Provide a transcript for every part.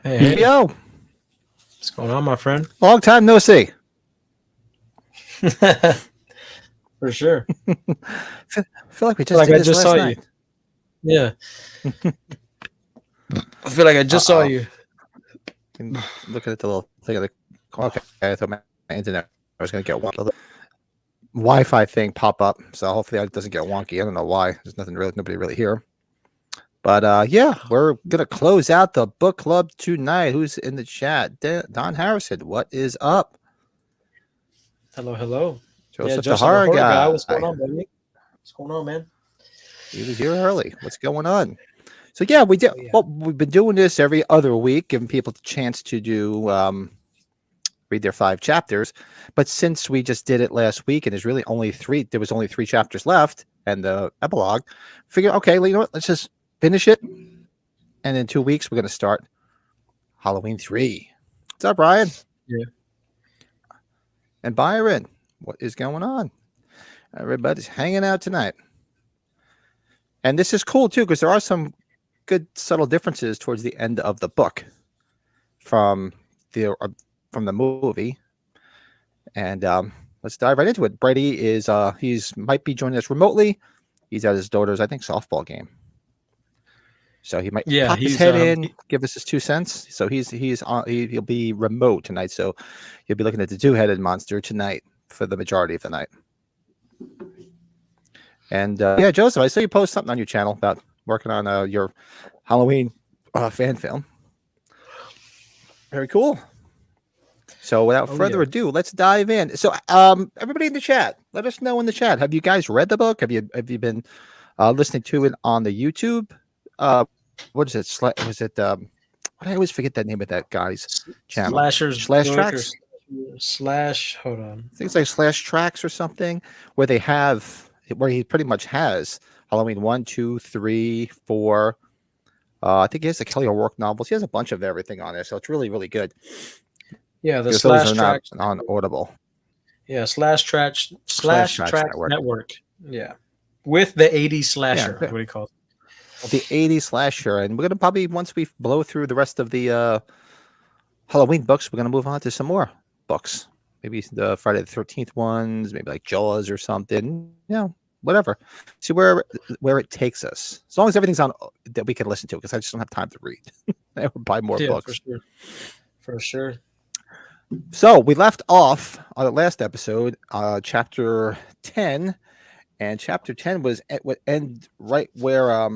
Hey, Yo, what's going on, my friend? long time no see. For sure. Feel like we I feel just like did I this just last saw you. night. Yeah, I feel like I just saw Uh-oh. you. Looking at the little thing of the. Okay, I thought my internet was going to get wonky. Wi-Fi thing pop up, so hopefully it doesn't get wonky. I don't know why. There's nobody really here. But yeah, we're gonna close out the book club tonight. Who's in the chat? Don Harrison. What is up? Hello, hello. Joseph the Joseph, the horror horror guy. guy. What's going on, baby? What's going on, man? He was here early. What's going on? So yeah, we did. Oh, yeah. Well, we've been doing this every other week, giving people the chance to do read their 5 chapters. But since we just did it last week, and there's really only 3, there was only 3 chapters left, and the epilogue. Figure, okay, you know what? Let's just finish it, and in 2 weeks we're going to start Halloween 3. What's up, Brian? Yeah. And Byron, what is going on? Everybody's hanging out tonight. And this is cool, too, because there are some good subtle differences towards the end of the book from the movie. And let's dive right into it. Brady is might be joining us remotely. He's at his daughter's, I think, softball game. So he might pop his head in, give us his 2 cents. So he'll be remote tonight. So you'll be looking at the 2-headed monster tonight for the majority of the night. And yeah, Joseph, I saw you post something on your channel about working on your Halloween fan film. Very cool. So without further ado, let's dive in. So everybody in the chat, let us know in the chat. Have you guys read the book? Have you been listening to it on the YouTube? What is it? Was it? I always forget the name of that guy's channel. Slash Tracks. Hold on. I think it's like Slash Tracks or something, where he pretty much has Halloween 1, 2, 3, 4. I think he has the Kelly O'Rourke novels. He has a bunch of everything on there, so it's really, really good. Yeah, the Slash Tracks on Audible. Yeah, Slash Tracks Network. Yeah, with the 80s slasher. What do you call it? The 80s slasher, and we're gonna probably, once we blow through the rest of the Halloween books, we're gonna move on to some more books. Maybe the Friday the 13th ones, maybe like Jaws or something. Yeah, whatever. See where it takes us. As long as everything's on that we can listen to, because I just don't have time to read or buy more books. For sure. So we left off on the last episode, chapter 10, and chapter 10 would end right where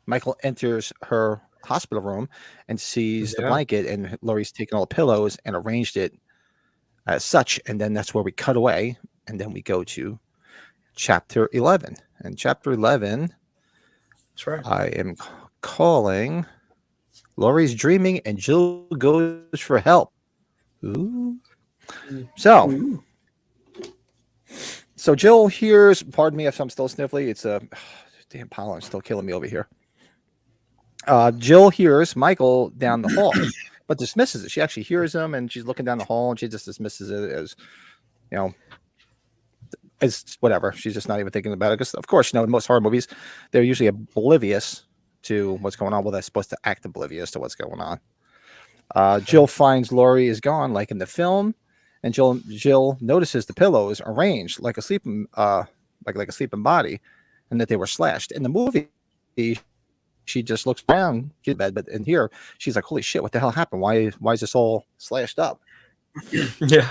Michael enters her hospital room and sees the blanket, and Laurie's taken all the pillows and arranged it as such, and then that's where we cut away, and then we go to chapter 11. And chapter 11, that's right, I am calling Laurie's dreaming and Jill goes for help. Ooh. So Jill hears, pardon me if I'm still sniffly, it's damn pollen's still killing me over here. Jill hears Michael down the hall, but dismisses it. She actually hears him, and she's looking down the hall, and she just dismisses it as, as whatever. She's just not even thinking about it. Because, of course, in most horror movies, they're usually oblivious to what's going on. Well, they're supposed to act oblivious to what's going on. Jill finds Laurie is gone, like in the film, and Jill notices the pillows arranged like a sleeping body, and that they were slashed. In the movie, she just looks around in bed, but in here she's like, "Holy shit! What the hell happened? Why is this all slashed up?" Yeah.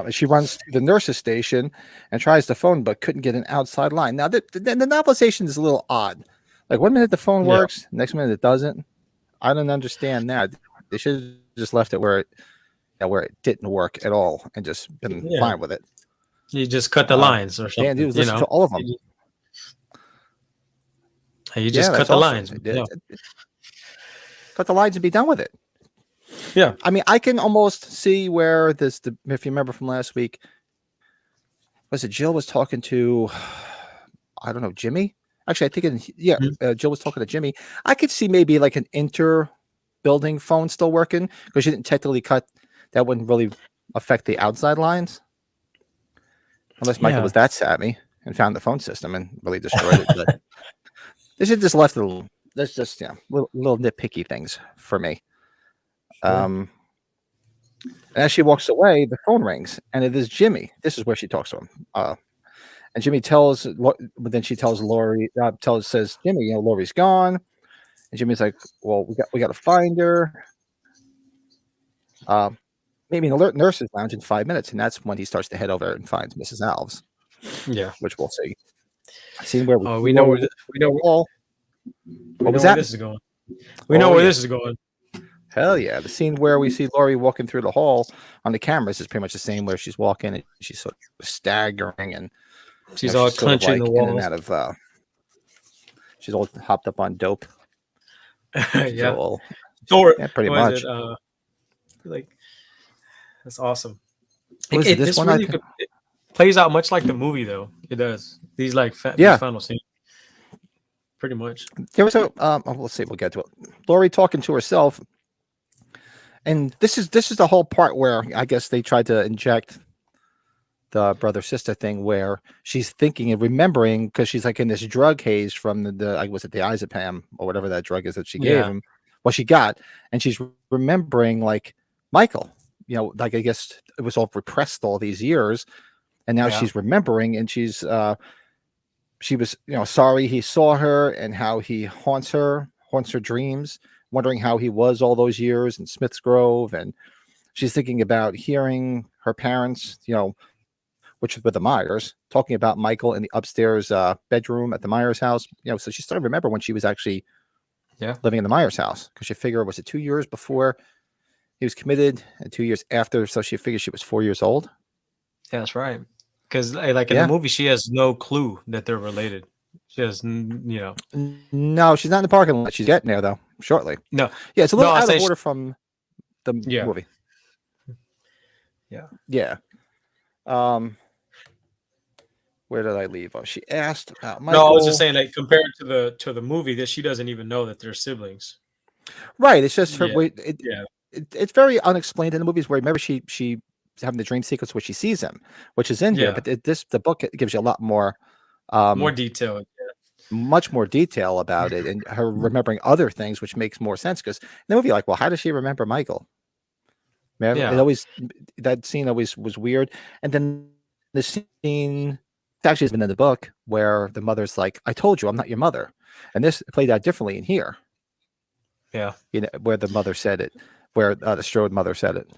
She runs to the nurse's station and tries the phone, but couldn't get an outside line. Now, the novelization is a little odd. Like 1 minute the phone works, next minute it doesn't. I don't understand that. They should have just left it where it didn't work at all and just been fine with it. You just cut the lines or something. And listen to all of them. You just cut the lines. Cut the lines and be done with it. Yeah. I mean, I can almost see where if you remember from last week, was it Jill was talking to, I don't know, Jimmy? Actually, I think, Jill was talking to Jimmy. I could see maybe like an inter-building phone still working, because she didn't technically cut. That wouldn't really affect the outside lines. Unless Michael was that savvy and found the phone system and really destroyed it. But they should just left it that's just little nitpicky things for me. Sure. As she walks away, the phone rings, and it is Jimmy. This is where she talks to him. And Jimmy but then she tells Lori, says, Jimmy, Lori's gone. And Jimmy's like, well, we got to find her. Maybe in the nurse's lounge in 5 minutes. And that's when he starts to head over and finds Mrs. Alves. Yeah. Which we'll see. A scene where we know where this is going. We know where this is going. Hell yeah. The scene where we see Lori walking through the hall on the cameras is pretty much the same where she's walking and she's sort of staggering and she's all clenching the walls. In and out of, she's all hopped up on dope. Yeah. Pretty much. That's awesome. It plays out much like the movie, though. It does. These these final scenes. Pretty much. There was let's see, we'll get to it. Lori talking to herself. And this is the whole part where I guess they tried to inject the brother sister thing where she's thinking and remembering because she's like in this drug haze from the diazepam or whatever that drug is that she gave him. Well, she got, and she's remembering like Michael, I guess it was all repressed all these years. And now she's remembering, and she was, sorry he saw her and how he haunts her dreams, wondering how he was all those years in Smith's Grove. And she's thinking about hearing her parents, which was with the Myers, talking about Michael in the upstairs bedroom at the Myers house. So she started to remember when she was actually living in the Myers house, because she figured, was it 2 years before he was committed and 2 years after? So she figured she was 4 years old. Yeah, that's right. Because like in the movie, she has no clue that they're related. She has, No, she's not in the parking lot. She's getting there though shortly. No, yeah, it's a little out of order from the movie. Yeah. Where did I leave? Oh, she asked about Michael. No, I was just saying, like, compared to the movie, that she doesn't even know that they're siblings. Right. It's just her. It's very unexplained in the movies. Where remember she having the dream sequence where she sees him, which is in here, but the book gives you a lot more detail. Much more detail about it, and her remembering other things, which makes more sense. Because in the movie, like, well, how does she remember Michael? Man, that scene always was weird. And then the scene actually has been in the book where the mother's like, "I told you, I'm not your mother," and this played out differently in here. Yeah, where the mother said it, where the Strode mother said it.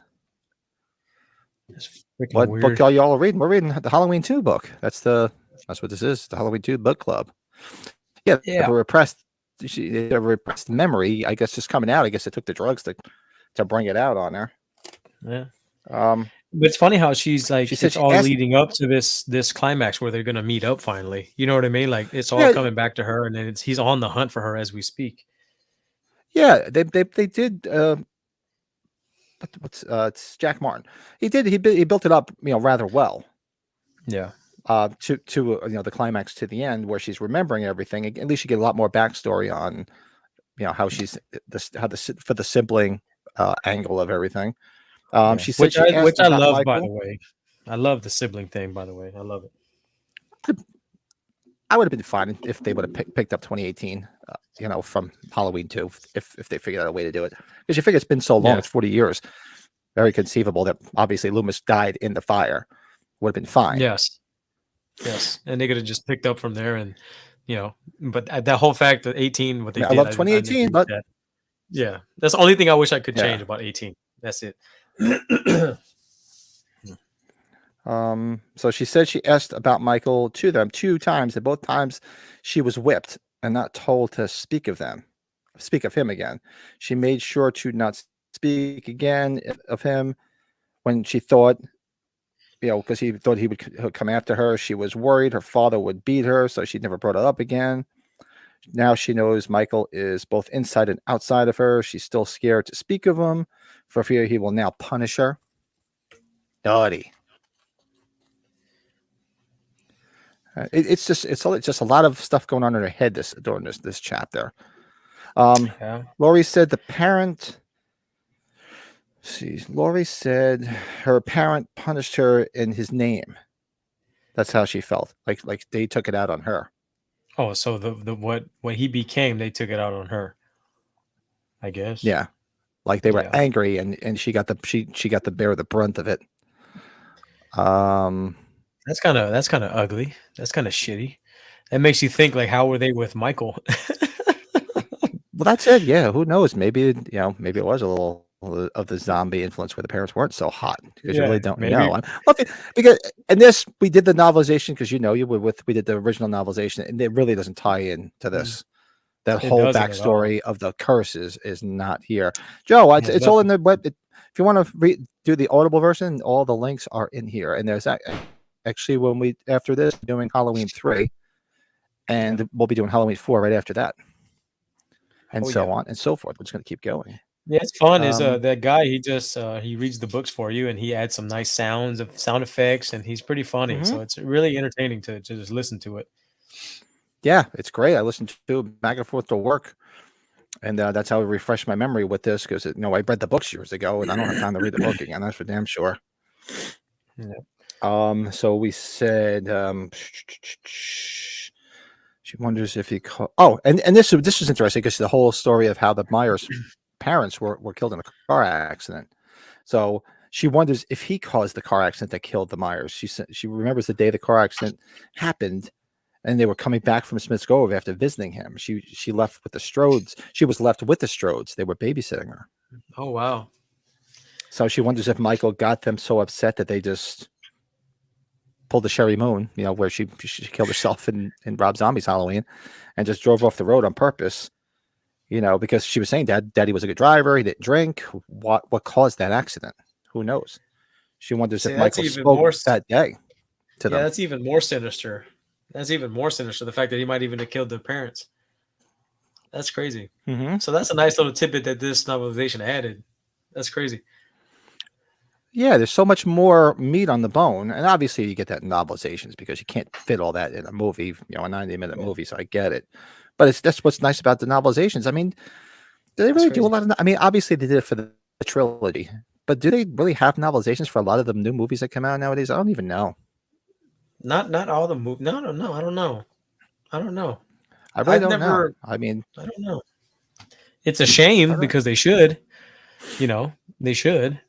What weird. Book are y'all reading? We're reading the Halloween 2 book. That's what this is. The Halloween 2 book club. Yeah. The repressed memory, I guess, just coming out. I guess it took the drugs to bring it out on her. Yeah. But it's funny how she's like, it's all leading up to this climax where they're gonna meet up finally. You know what I mean? Like, it's all coming back to her, and then he's on the hunt for her as we speak. Yeah, they did. It's Jack Martin. He built it up, rather well. Yeah. To the climax to the end where she's remembering everything. At least you get a lot more backstory on, how she's for the sibling angle of everything. She said, which I love, Michael. By the way. I love the sibling thing, by the way. I love it. I would have been fine if they would have picked up 2018, from Halloween 2, if they figured out a way to do it. Because you figure it's been so long, it's 40 years. Very conceivable that obviously Loomis died in the fire. Would have been fine. Yes. And they could have just picked up from there, and but that whole fact that 18, what they did, I love 2018, but that's the only thing I wish I could change about 18. That's it. So she said she asked about Michael to them 2 times, and both times she was whipped and not told to speak of him again. She made sure to not speak again of him when she thought, because he thought he would come after her. She was worried her father would beat her, so she never brought it up again. Now she knows Michael is both inside and outside of her. She's still scared to speak of him for fear he will now punish her. Naughty. It's just a lot of stuff going on in her head during this chapter. Lori said the parent. Lori said her parent punished her in his name. That's how she felt. Like they took it out on her. Oh, so the what he became, they took it out on her, I guess. Yeah, like they were Yeah. angry, and she got to bear the brunt of it. That's kind of ugly. That's kind of shitty. That makes you think like how were they with Michael? Well, that's it. Yeah, who knows? Maybe maybe it was a little of the zombie influence where the parents weren't so hot because you Yeah, really don't know. maybe Well, because and this we did the novelization because you were with we did the original novelization and it really doesn't tie in to mm, this. That it whole doesn't at all. backstory of the curses is not here. Joe, Yeah, it's all in nothing. the web. If you want to do the Audible version, all the links are in here. And there's actually when we after this doing Halloween 3, Yeah. and we'll be doing Halloween 4 right after that, and Oh so yeah. on and so forth. We're just going to keep going. Yeah, it's fun. Is Um, that guy? He just he reads the books for you, and he adds some nice sound effects, and he's pretty funny. mhm. So it's really entertaining to just listen to it. Yeah, it's great. I listened to it back and forth to work, and that's how I refresh my memory with this because I read the books years ago, and I don't have time to read the book again. That's for damn sure. Yeah. So we said, she wonders if he called. Oh, and this is interesting because the whole story of how the Myers parents were killed in a car accident. So she wonders if he caused the car accident that killed the Myers. She remembers the day the car accident happened, and they were coming back from Smith's Grove after visiting him. She left with the Strodes. She was left with the Strodes. They were babysitting her. Oh wow. So she wonders if Michael got them so upset that they just pulled the Sherry Moon, where she killed herself in Rob Zombie's Halloween, and just drove off the road on purpose. Because she was saying Daddy was a good driver. He didn't drink. What caused that accident? Who knows? She wonders See, if that's Michael even spoke more. that day to Yeah, them. that's even more sinister. That's even more sinister. The fact that he might even have killed their parents. That's crazy. Mm-hmm. So that's a nice little tidbit that this novelization added. That's crazy. Yeah, there's so much more meat on the bone, and obviously you get that in novelizations because you can't fit all that in a movie, a 90-minute Yeah, movie. So I get it, but that's what's nice about the novelizations. I mean, do they that's really do a crazy. lot of? I mean, obviously they did it for the trilogy, but do they really have novelizations for a lot of the new movies that come out nowadays? I don't even know. Not all the movies. No, no, no. I don't know. I don't know. I really I've don't know. never. I mean, I don't know. It's a I shame don't. because they should. They should.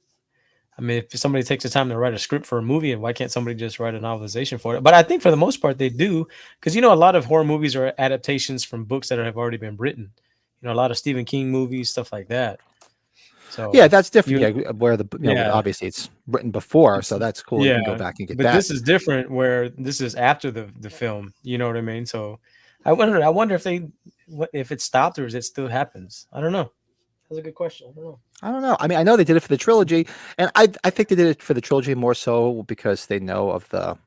I mean, if somebody takes the time to write a script for a movie, and why can't somebody just write a novelization for it? But I think for the most part they do, because a lot of horror movies are adaptations from books that have already been written. A lot of Stephen King movies, stuff like that. Yeah, So that's different. you, Yeah, where the yeah, obviously it's written before, it's so that's cool. You can go yeah. back and get But that. this is different, where this is after the film. You know what I mean? So I wonder if it stopped or if it still happens. I don't know. That's a good question. I don't know. I don't know. I mean, I know they did it for the trilogy, and I think they did it for the trilogy more so because they know of the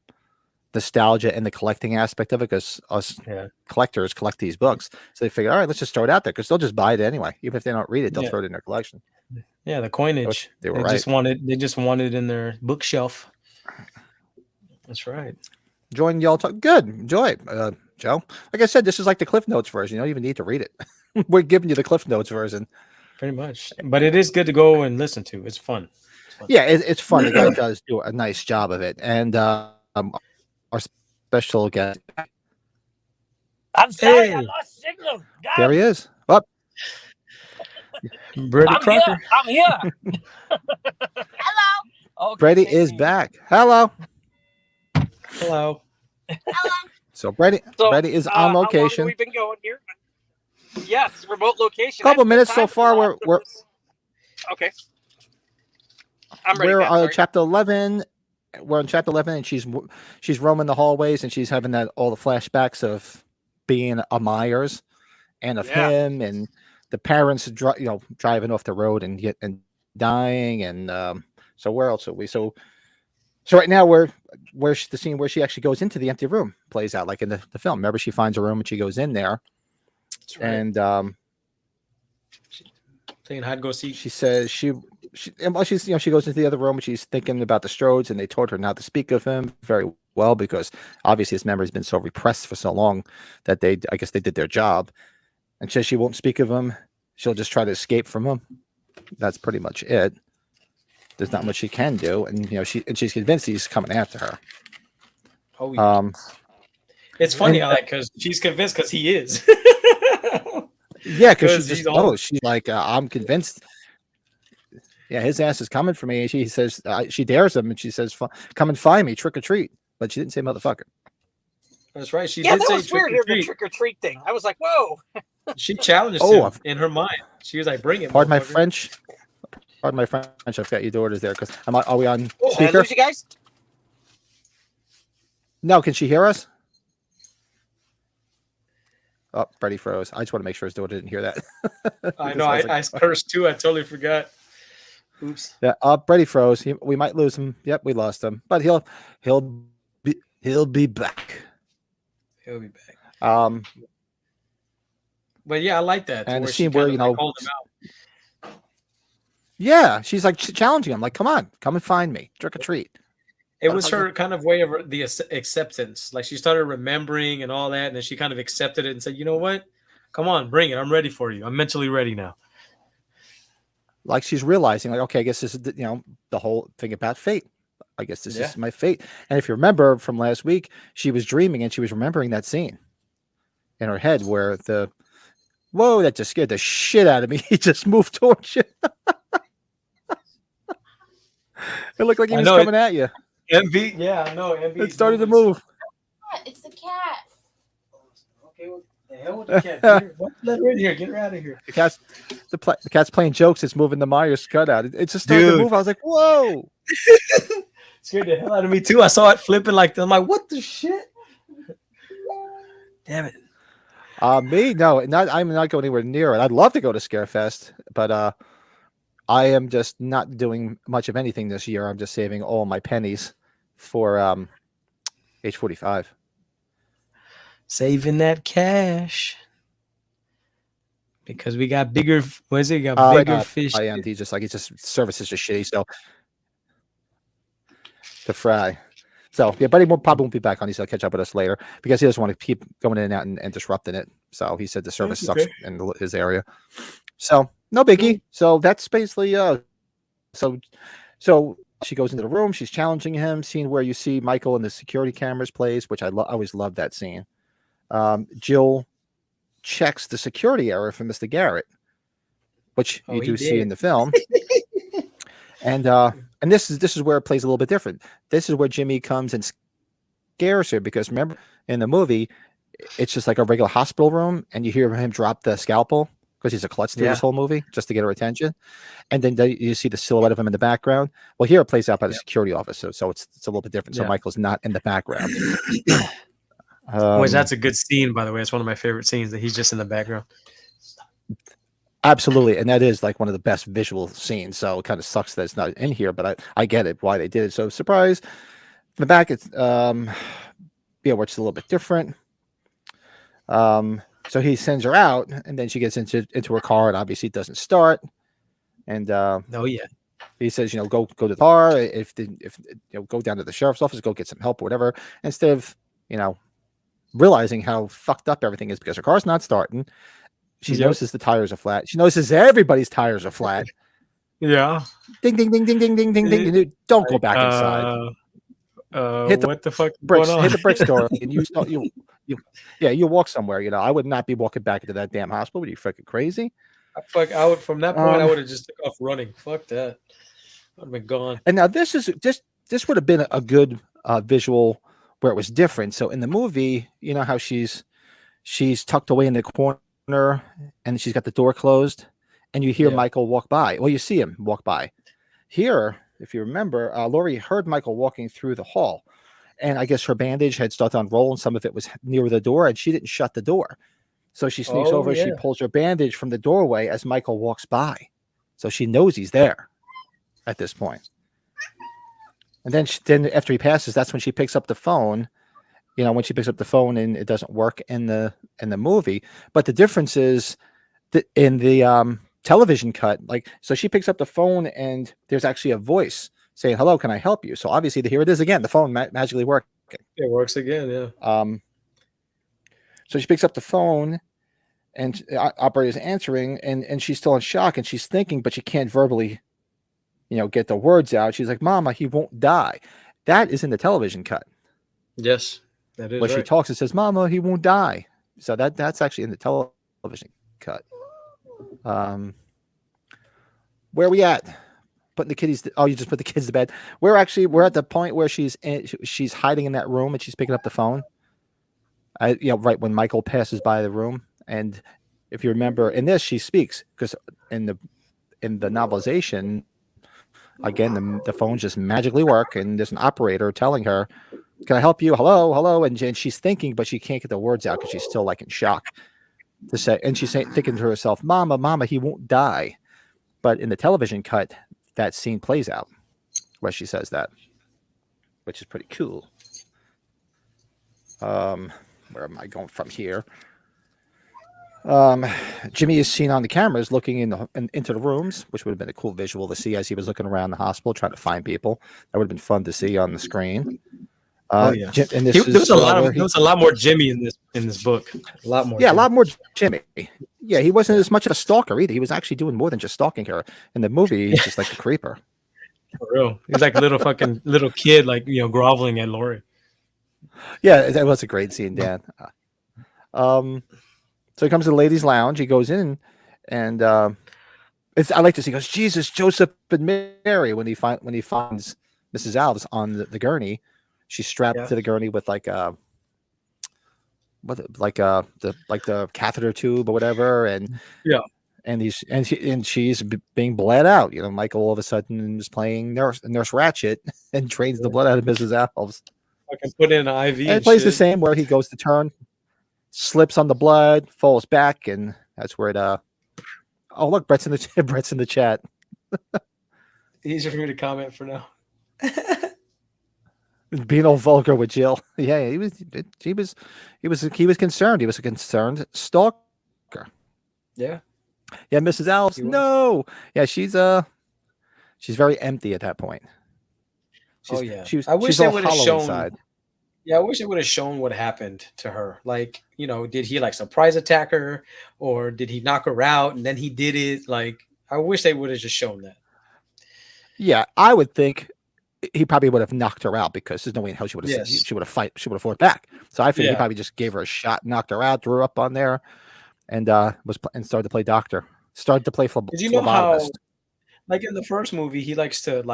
nostalgia and the collecting aspect of it. Because us Yeah, collectors collect these books, so they figure, all right, let's just throw it out there because they'll just buy it anyway, even if they don't read it, they'll yeah, throw it in their collection. yeah. The Which coinage. they were They right. just wanted. They just wanted it in their bookshelf. That's right. Join y'all talk. Good, enjoy, Joe. Like I said, this is like the Cliff Notes version. You don't even need to read it. We're giving you the Cliff Notes version. Pretty much. But it is good to go and listen to. It's fun. It's fun. Yeah, it's fun. The guy does do a nice job of it, and our special guest. I'm sorry, I Hey, lost signal. There he Guys, is. Well, Brady I'm here. Crocker. I'm here. Hello. Okay, Brady say is name. back. Hello. Hello. So Brady is on How long have location. we been going here? Yes, remote location. Couple That's minutes so time far. for We're this. Okay. I'm ready, we're Matt. Sorry. chapter 11. We're on chapter 11, and she's roaming the hallways, and she's having all the flashbacks of being a Myers, and of Yeah. him, and the parents, driving off the road and dying, and so where else are we? So right now where's the scene where she actually goes into the empty room plays out like in the film. Remember, she finds a room and she goes in there, That's right. and Playing hide go seek. she says she goes into the other room and she's thinking about the Strodes, and they told her not to speak of him very well because obviously his memory's been so repressed for so long that I guess they did their job, and says she won't speak of him. She'll just try to escape from him. That's pretty much it. There's not much she can do, and she's convinced he's coming after her. Oh yeah. It's funny, And, I like because she's convinced because he is. yeah, because she 'Cause just he's all knows. She's like, I'm convinced. Yeah, his ass is coming for me. And she says, she dares him, and she says, "Come and find me, trick or treat." But she didn't say motherfucker. That's right. She Yeah, did that say was trick weird. or The treat. trick or treat thing. I was like, whoa. She challenged Oh, him in her mind. She was like, "Bring it, pardon my motherfucker." French. Pardon my French. I've got your daughters there. Because are we on Oh, did I speaker? lose you guys? No, can she hear us? Oh, Freddie froze. I just want to make sure his daughter didn't hear that. I Because know. was I cursed too. I totally forgot. Oops. yeah, Brady froze. We might lose him. Yep, we lost him, but he'll be back. He'll be back. But yeah, I like that. And the where she scene where kind of like called him out. yeah, she's like challenging him, like, "Come on, come and find me, trick or treat." It was her kind of way of the acceptance. Like she started remembering and all that, and then she kind of accepted it and said, "You know what? Come on, bring it. I'm ready for you. I'm mentally ready now." Like she's realizing, like, okay, I guess this is the whole thing about fate. I guess this is my fate. And if you remember from last week, she was dreaming and she was remembering that scene in her head where whoa, that just scared the shit out of me. He just moved towards you. It looked like he was coming at you. MV, yeah, I know. MV. It started to move. It's the cat. Okay, what the hell with the cat? Let her in here. Get her out of here. The cat's playing jokes. It's moving the Myers cutout. It just started to move. I was like, whoa. Scared the hell out of me too. I saw it flipping like I'm like, what the shit? Damn it. Me? No, I'm not going anywhere near it. I'd love to go to Scarefest, but I am just not doing much of anything this year. I'm just saving all my pennies for age 45. Saving that cash. Because we got bigger, what is it? Got bigger fish. I am. He's just service is just shitty. So to fry. So yeah, but he probably won't be back on. He's gonna catch up with us later because he doesn't want to keep going in and out and disrupting it. So he said the service sucks in his area. So no biggie. So that's basically so she goes into the room. She's challenging him. Scene where you see Michael in the security cameras plays, which I always love that scene. Jill checks the security error for Mr. Garrett, which you do see in the film. And this is where it plays a little bit different. This is where Jimmy comes and scares her because remember in the movie, it's just like a regular hospital room, and you hear him drop the scalpel because he's a klutz through this whole movie just to get her attention, and then you see the silhouette of him in the background. Well, here it plays out by the security officer, so it's a little bit different. So Michael's not in the background. Which that's a good scene, by the way. It's one of my favorite scenes that he's just in the background. Absolutely, and that is like one of the best visual scenes. So it kind of sucks that it's not in here, but I get it why they did it. So surprise, in the back it's where it's a little bit different. So he sends her out, and then she gets into her car, and obviously it doesn't start. And he says, go to the car. If go down to the sheriff's office, go get some help or whatever. Instead of realizing how fucked up everything is because her car's not starting. She notices the tires are flat. She notices everybody's tires are flat. Yeah. Ding, ding, ding, ding, ding, ding, ding, ding. Don't go back inside. What the fuck? Bricks. Hit the brick store, and you walk somewhere. I would not be walking back into that damn hospital. Are you freaking crazy? I would from that point. I would have just took off running. Fuck that. I'd have been gone. And now this would have been a good visual where it was different. So in the movie, you know how she's tucked away in the corner and she's got the door closed, and you hear Michael walk by. Well, you see him walk by. Here, if you remember, Laurie heard Michael walking through the hall, and I guess her bandage had started to unroll, and some of it was near the door, and she didn't shut the door. So she sneaks over, she pulls her bandage from the doorway as Michael walks by. So she knows he's there at this point. And then after he passes, that's when she picks up the phone. When she picks up the phone and it doesn't work in the movie. But the difference is that in the television cut, so she picks up the phone and there's actually a voice saying, "Hello, can I help you?" So obviously here it is again. The phone magically working. It works again, yeah. So she picks up the phone and operator's answering, and she's still in shock and she's thinking, but she can't verbally, get the words out. She's like, "Mama, he won't die." That is in the television cut. Yes. That is When she right. talks, it says, "Mama, he won't die." So that's actually in the television cut. Where are we at? Putting the kiddies. Oh, you just put the kids to bed. We're at the point where she's hiding in that room and she's picking up the phone. Right when Michael passes by the room, and if you remember in this, she speaks because in the novelization, again, the phones just magically work, and there's an operator telling her, "Can I help you? Hello, hello," and she's thinking, but she can't get the words out because she's still like in shock to say, and she's thinking to herself, "Mama, Mama, he won't die." But in the television cut, that scene plays out where she says that, which is pretty cool. Where am I going from here? Jimmy is seen on the cameras looking into the rooms, which would have been a cool visual to see as he was looking around the hospital trying to find people. That would have been fun to see on the screen. Oh yeah, And there was a lot more Jimmy in this book. A lot more. Yeah, Jimmy. a lot more Jimmy. Yeah, he wasn't as much of a stalker either. He was actually doing more than just stalking her. In the movie, he's just like the creeper. For real. He's like a little kid, like groveling at Lori. Yeah, that was a great scene, Dan. So he comes to the ladies' lounge. He goes in, and I like this. He goes, "Jesus, Joseph, and Mary." When he finds Mrs. Alves on the gurney, she's strapped to the gurney with the catheter tube or whatever, and she's being bled out. Michael all of a sudden is playing Nurse Ratchet and drains the blood out of Mrs. Alves. I can put in an IV. And it plays the same where he goes to turn, slips on the blood, falls back, and that's where it. Oh look, Brett's in the chat. Easier for me to comment for now. Being all vulgar with Jill. Yeah, he was concerned. He was a concerned stalker. Yeah. Yeah, Mrs. Alves. No. Yeah, she's very empty at that point. I wish they would have shown. Inside. Yeah, I wish they would have shown what happened to her. Like, did he surprise attack her, or did he knock her out and then he did it? Like, I wish they would have just shown that. Yeah, I would think he probably would have knocked her out because there's no way in hell she would have fought back. So I think he probably just gave her a shot, knocked her out, threw her up on there, and started to play doctor. Started to play phlebotomist. You know how, like in the first movie, he likes to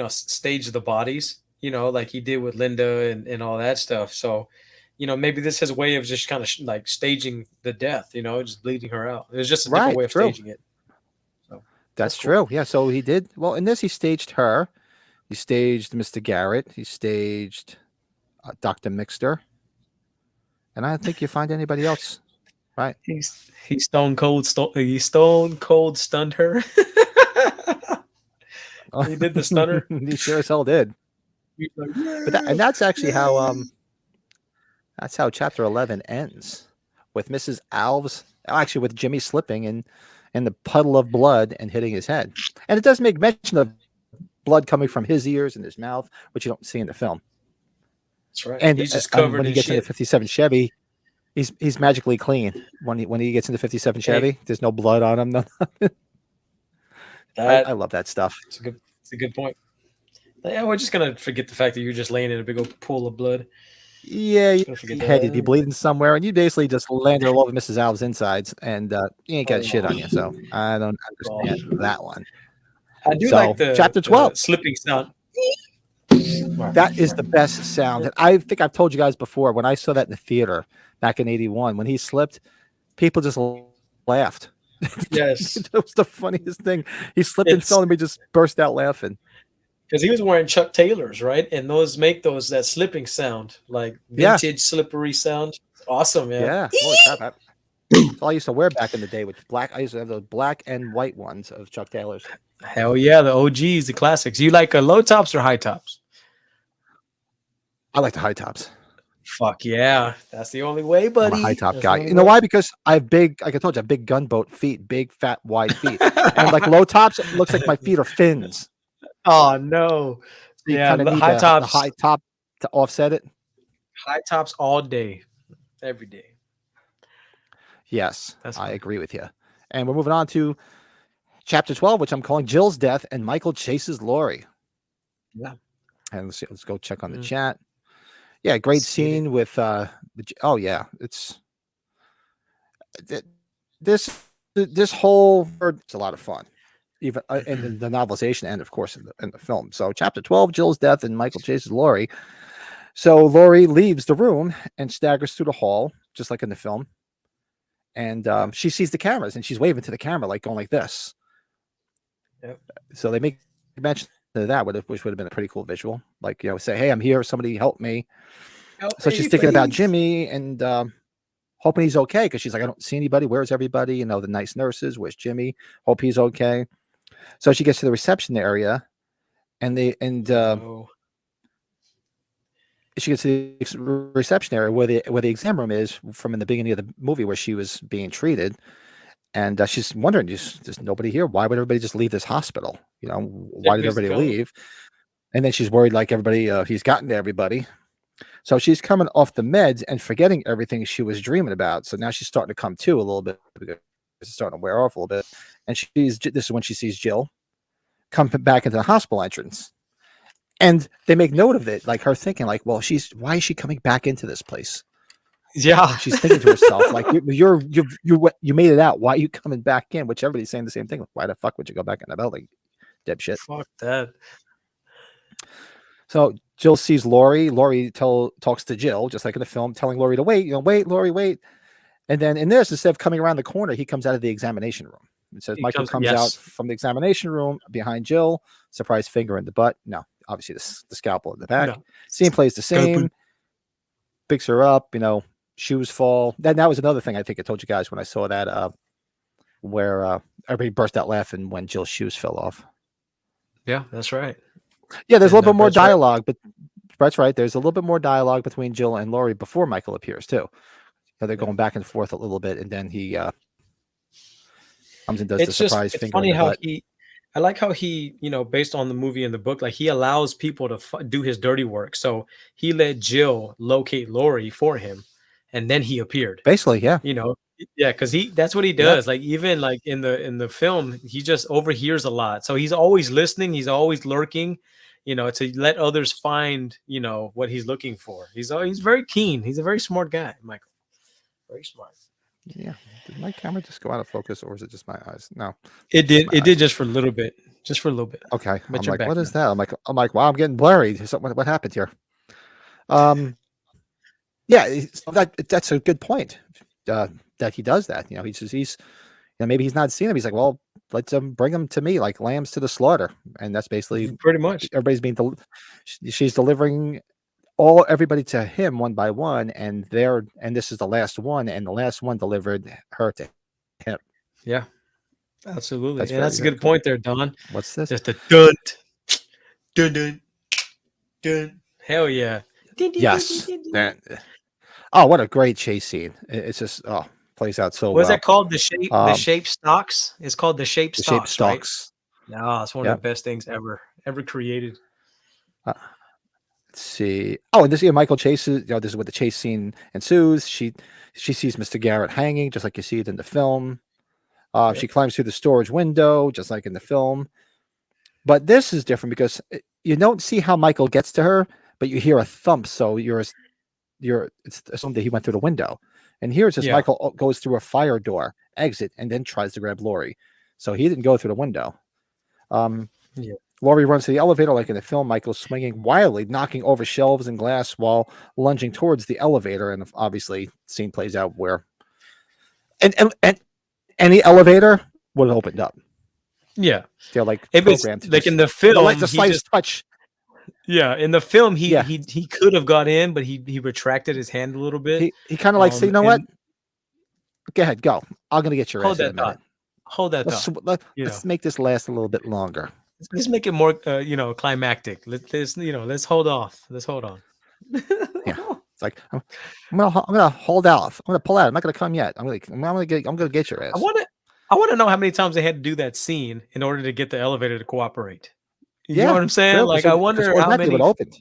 stage the bodies, like he did with Linda and all that stuff. So, maybe this is his way of just kind of staging the death, just bleeding her out. It was just a different way of staging it. So that's true. Yeah. So he did well in this. He staged her. He staged Mr. Garrett. He staged Dr. Mixter. And I don't think you find anybody else, right? He stone cold stunned her. He did the stunner. He sure as hell did. But that's actually how chapter 11 ends, with Mrs. Alves, actually with Jimmy slipping in the puddle of blood and hitting his head. And it does make mention of blood coming from his ears and his mouth, which you don't see in the film. That's right. And he's just covered when he gets into 57 Chevy, he's magically clean. When he gets into 57 Chevy, there's no blood on him. I love that stuff. It's a good point. Yeah, we're just gonna forget the fact that you're just laying in a big old pool of blood. Yeah, your head would be bleeding somewhere, and you basically just landed all over Mrs. Alves' insides, and you ain't got shit on you. So I don't understand that one. I do like the chapter 12 slipping sound. That is the best sound. And I think I've told you guys before, when I saw that in the theater back in '81, when he slipped, people just laughed. Yes. That was the funniest thing. He slipped and fell, and we just burst out laughing. Because he was wearing Chuck Taylors, right? And those make that slipping sound, like vintage slippery sound. Awesome, man. Yeah. Holy crap. That's all I used to wear back in the day with black. I used to have those black and white ones of Chuck Taylors. Hell yeah, the OGs, the classics. You like low tops or high tops? I like the high tops. Fuck yeah. That's the only way, buddy. I'm a high top guy. You know why? Because I have big, like I told you, I have big gunboat feet, big, fat, wide feet. And like low tops, it looks like my feet are fins. Oh, no. So yeah, the high top to offset it. High tops all day, every day. Yes, I agree with you. And we're moving on to chapter 12, which I'm calling Jill's Death, and Michael chases Lori. Yeah. And let's go check on the chat. Yeah, great Seated. scene with oh yeah, it's this whole it's a lot of fun, even in the novelization and of course in the film. So chapter 12, Jill's death and Michael chases Laurie. So Laurie leaves the room and staggers through the hall, just like in the film. And she sees the cameras and she's waving to the camera, like going like this. Yep. So they make mention of that, which would have been a pretty cool visual. Like, say, hey, I'm here. Somebody help me. Help So me, she's thinking about please. Jimmy and hoping he's okay because she's like, I don't see anybody. Where's everybody? The nice nurses. Where's Jimmy? Hope he's okay. So she gets to the reception area and Oh. she gets to the reception area where the exam room is from in the beginning of the movie where she was being treated. And she's wondering, there's nobody here. Why would everybody just leave this hospital? Why did everybody leave? And then she's worried, like everybody, he's gotten to everybody. So she's coming off the meds and forgetting everything she was dreaming about. So now she's starting to come to a little bit because it's starting to wear off a little bit. And this is when she sees Jill come back into the hospital entrance. And they make note of it, like her thinking, like, well, why is she coming back into this place? Yeah. She's thinking to herself, like, you made it out. Why are you coming back in? Which everybody's saying the same thing. Why the fuck would you go back in the building, dipshit? Fuck that. So Jill sees Laurie. Laurie talks to Jill, just like in the film, telling Laurie to wait. Wait, Laurie, wait. And then in this, instead of coming around the corner, he comes out of the examination room. It says Michael comes out from the examination room behind Jill. Surprise finger in the butt. No, obviously the scalpel in the back. No. Scene plays the same. Picks her up. Shoes fall. That was another thing I think I told you guys when I saw that, where everybody burst out laughing when Jill's shoes fell off. Yeah, that's right. Yeah, there's a little bit more dialogue, but Brett's right. There's a little bit more dialogue between Jill and Laurie before Michael appears too. They're going back and forth a little bit, and then he comes and does the surprise finger. It's funny in the how butt. I like how he, based on the movie and the book, like he allows people to do his dirty work. So he let Jill locate Laurie for him, and then he appeared. Basically, yeah. Yeah, because that's what he does. Like even like in the film, he just overhears a lot. So he's always listening. He's always lurking, to let others find, what he's looking for. He's very keen. He's a very smart guy, Michael. Very smart. Yeah. Did my camera just go out of focus, or is it just my eyes? No. It did. It did just for a little bit. Just for a little bit. Okay. But I'm like, what is that? I'm like, wow, I'm getting blurry. What happened here? Yeah, so that's a good point. That he does that. He's maybe he's not seen him. He's like, well, let's bring him to me like lambs to the slaughter, and that's basically pretty much everybody's being. She's delivering everybody to him one by one, and this is the last one, and the last one delivered her to him. Yeah, absolutely. That's a good point there, Don. What's this? Just a dun dun dun dun. Hell yeah. Yes. Oh, what a great chase scene! It's just plays out so well. What's that called? The shape stocks. It's called the shape stocks. Shape stocks. Right? No, it's one of the best things ever created. Let's see. Oh, and this Michael chases. This is what the chase scene ensues. She sees Mr. Garrett hanging, just like you see it in the film. She climbs through the storage window, just like in the film. But this is different because you don't see how Michael gets to her, but you hear a thump. So it's assumed that he went through the window. And here it's just Michael goes through a fire door, exit, and then tries to grab Laurie. So he didn't go through the window. Laurie runs to the elevator like in the film. Michael's swinging wildly, knocking over shelves and glass while lunging towards the elevator. And obviously, scene plays out where and any elevator would have opened up. Yeah, they're like programmed like in the film, like the slightest touch. Yeah, in the film, he could have got in, but he retracted his hand a little bit. He kind of like, say, you know what? Go ahead, go. I'm gonna get your ass in a minute. Hold that thought. Let's make this last a little bit longer. Let's make it more, climactic. Let's hold off. Let's hold on. Yeah, it's like I'm gonna hold out. I'm gonna pull out. I'm not gonna come yet. I'm gonna get your ass. I want to know how many times they had to do that scene in order to get the elevator to cooperate. You know what I'm saying? Sure, like, I wonder how many would opened.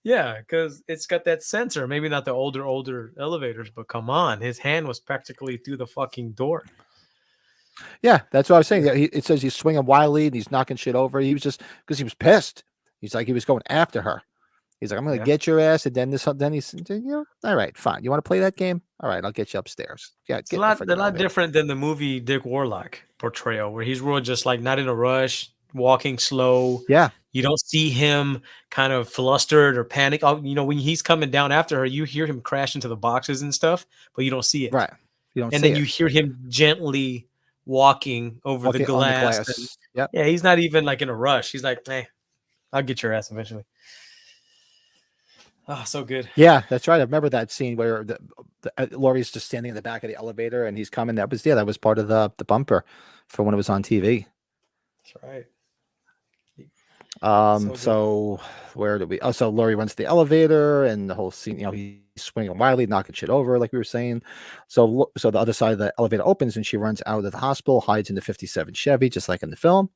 Yeah, because it's got that sensor. Maybe not the older elevators, but come on, his hand was practically through the fucking door. Yeah, that's what I was saying. It says he's swinging wildly and he's knocking shit over. He was just because he was pissed. He's like he was going after her. He's like, I'm going to Yeah. get your ass. And then he's, all right, fine. You want to play that game? All right, I'll get you upstairs. Yeah, It's a lot different than the movie Dick Warlock portrayal, where he's real just like not in a rush, walking slow. Yeah. You don't see him kind of flustered or panic. Oh, when he's coming down after her, you hear him crash into the boxes and stuff, but you don't see it. Right. You don't And see then it. you hear him gently walking over the Walking on the glass. glass. Yep. Yeah, he's not even like in a rush. He's like, hey, I'll get your ass eventually. Oh, so good. Yeah, that's right. I remember that scene where Laurie's just standing in the back of the elevator and he's coming. That was part of the bumper for when it was on TV. That's right. So where did we? Oh, so Laurie runs the elevator and the whole scene. He's swinging wildly, knocking shit over, like we were saying. So the other side of the elevator opens and she runs out of the hospital, hides in the '57 Chevy, just like in the film.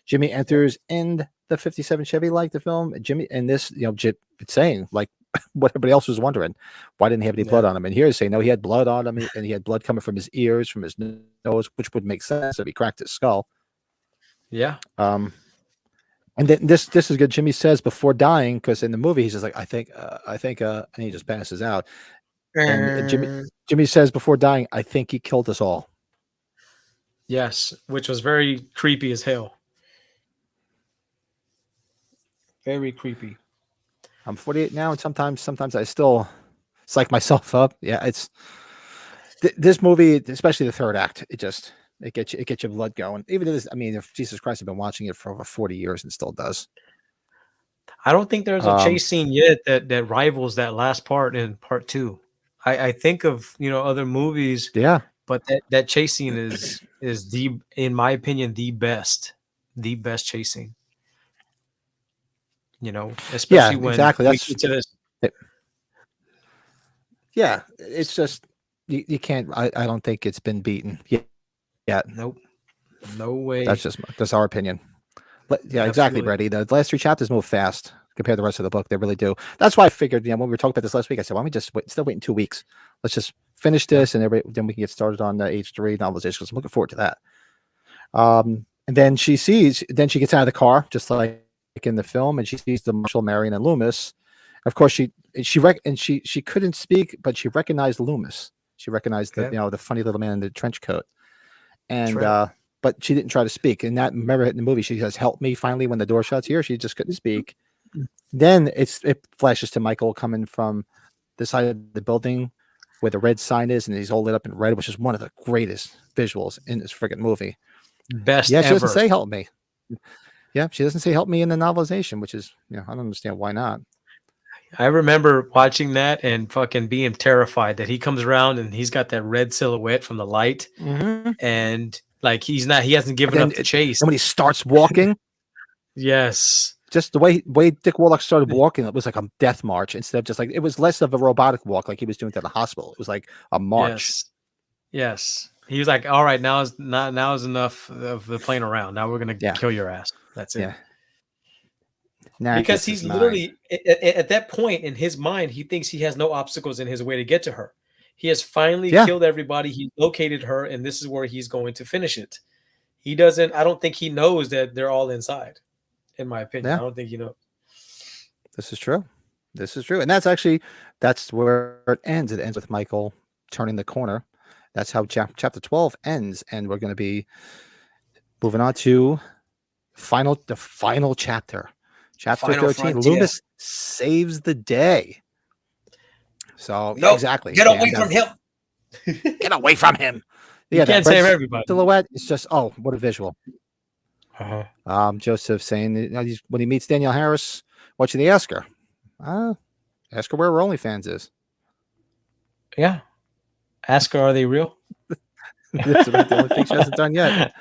Jimmy enters in the '57 Chevy, like the film. Jimmy, and this, it's saying like what everybody else was wondering, why didn't he have any blood on him? And here he's saying no, he had blood on him, and he had blood coming from his ears, from his nose, which would make sense if he cracked his skull. Yeah. And then this is good. Jimmy says before dying, because in the movie he's just like, I think, and he just passes out. And Jimmy says before dying, I think he killed us all. Yes, which was very creepy as hell. Very creepy. I'm 48 now, and sometimes I still psych myself up. Yeah, it's this movie, especially the third act. It gets your blood going. Even if Jesus Christ, I've been watching it for over 40 years and still does. I don't think there's a chase scene yet that rivals that last part in part 2. I think of other movies. Yeah, but that chase scene is in my opinion the best chase scene. Especially when exactly. we get to this. Yeah, it's just you can't. I don't think it's been beaten yet. Nope, no way. That's our opinion. Yeah, exactly, Brady. The last 3 chapters move fast compared to the rest of the book. They really do. That's why I figured, when we were talking about this last week, I said, why don't we just still wait in 2 weeks? Let's just finish this, and then we can get started on the H3 novelization. Because I'm looking forward to that. And then she gets out of the car, just like in the film, and she sees the Marshal, Marion, and Loomis. Of course, she couldn't speak, but she recognized Loomis. She recognized the funny little man in the trench coat, and but she didn't try to speak. And remember in the movie, she says, "Help me!" Finally, when the door shuts, here she just couldn't speak. Then it flashes to Michael coming from the side of the building where the red sign is, and he's all lit up in red, which is one of the greatest visuals in this freaking movie. Best Yeah, she ever. doesn't say help me. Yeah, she doesn't say help me in the novelization, which is, I don't understand why not. I remember watching that and fucking being terrified that he comes around and he's got that red silhouette from the light, and like he hasn't given up the chase. And when he starts walking, yes, just the way Dick Warlock started walking, it was like a death march instead of just like, it was less of a robotic walk like he was doing to the hospital. It was like a march. Yes. He was like, all right, now is enough of the playing around. Now we're gonna kill your ass. That's it. Yeah. Now because he's literally at that point in his mind, he thinks he has no obstacles in his way to get to her. He has finally killed everybody. He located her, and this is where he's going to finish it. I don't think he knows that they're all inside, in my opinion. I don't think he knows. This is true. And that's where it ends. It ends with Michael turning the corner. That's how chapter 12 ends. And we're going to be moving on to the final chapter. Chapter 13, frontier. Loomis saves the day. So, exactly. Get away from him. Get away from him. You can't save everybody. Silhouette. It's just, what a visual. Joseph saying, when he meets Danielle Harris, what should he ask her? Ask her where her OnlyFans is. Yeah. Ask her, are they real? That's about the only thing she hasn't done yet.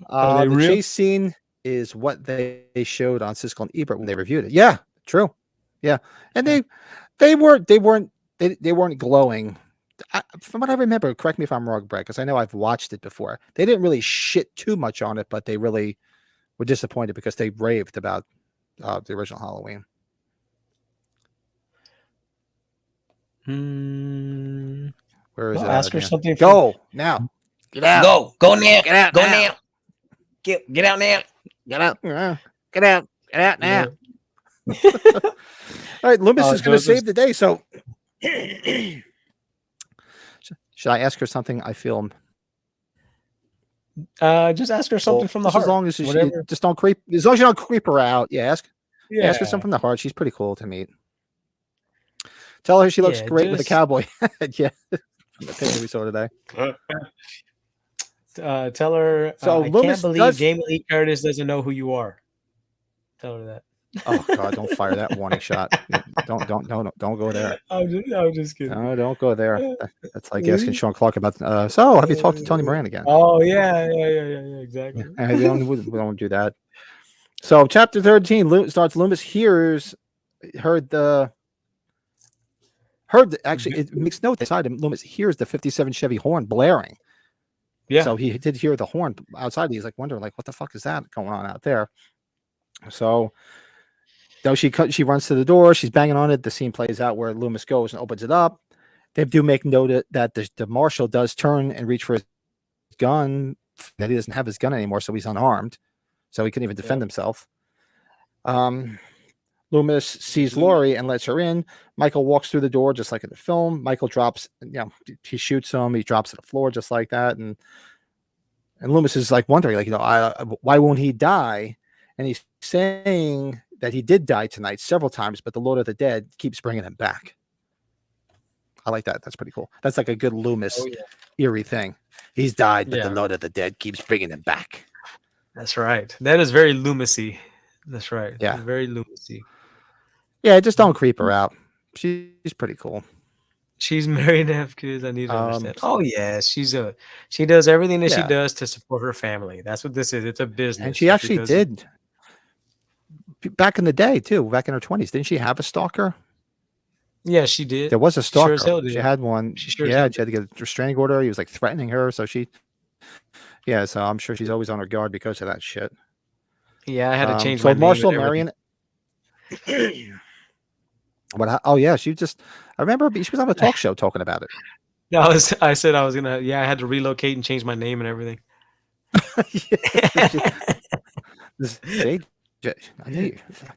Are they the real? chase scene is what they showed on Siskel and Ebert when they reviewed it. Yeah, true. Yeah, and they weren't glowing. From what I remember, correct me if I'm wrong, Brett, because I know I've watched it before. They didn't really shit too much on it, but they really were disappointed because they raved about the original Halloween. Where is it? Ask her something. Go now. Get out. Go now. Get out. Go now. now. Get out now. Get out. Get out. Get out now. All right, Loomis Oh, is going to Joseph's- save the day. So, should I ask her something? I feel just ask her something from the just heart. as long as she whatever. just don't creep. As long as you don't creep her out. Yeah, ask Yeah. her something from the heart. She's pretty cool to meet. Tell her she looks Yeah, great with a just- cowboy. Yeah, from the picture we saw today. Tell her. So I Loomis can't believe does- Jamie Lee Curtis doesn't know who you are. Tell her that. Oh God! Don't fire that warning shot. Don't go there. I'm just kidding. No, don't go there. That's like asking Sean Clark about. So, have you talked to Tony Moran again? Oh yeah, exactly. Yeah, we don't do that. So, chapter 13 starts. Loomis actually, it makes note inside him. Loomis hears the 57 Chevy horn blaring. Yeah. So he did hear the horn outside. He's like wondering, like, what the fuck is that going on out there? So, though she runs to the door, she's banging on it. The scene plays out where Loomis goes and opens it up. They do make note that the marshal does turn and reach for his gun. That he doesn't have his gun anymore, so he's unarmed, so he couldn't even defend himself. Loomis sees Lori and lets her in. Michael walks through the door just like in the film. Michael drops, he shoots him. He drops to the floor just like that, and Loomis is like wondering, like, why won't he die? And he's saying that he did die tonight several times, but the Lord of the Dead keeps bringing him back. I like that. That's pretty cool. That's like a good Loomis eerie thing. He's died, but the Lord of the Dead keeps bringing him back. That's right. That is very Loomisy. That's right. Yeah. Very Loomisy. Yeah, just don't creep her out. She's pretty cool. She's married and have kids. I need to understand. Oh yeah, she does everything that she Yeah. does to support her family. That's what this is. It's a business. And she So actually does it. did back in the day too, back in her 20s. Didn't she have a stalker? Yeah, she did. There was a She sure stalker. as hell did. She had one. She sure as Yeah, hell she had to get a restraining order. He was like threatening her, so so I'm sure she's always on her guard because of that shit. Yeah, I had to change so my name. Marshall and everything. Marion. Oh yeah, I remember she was on a talk show talking about it. I said I was gonna. Yeah, I had to relocate and change my name and everything. I knew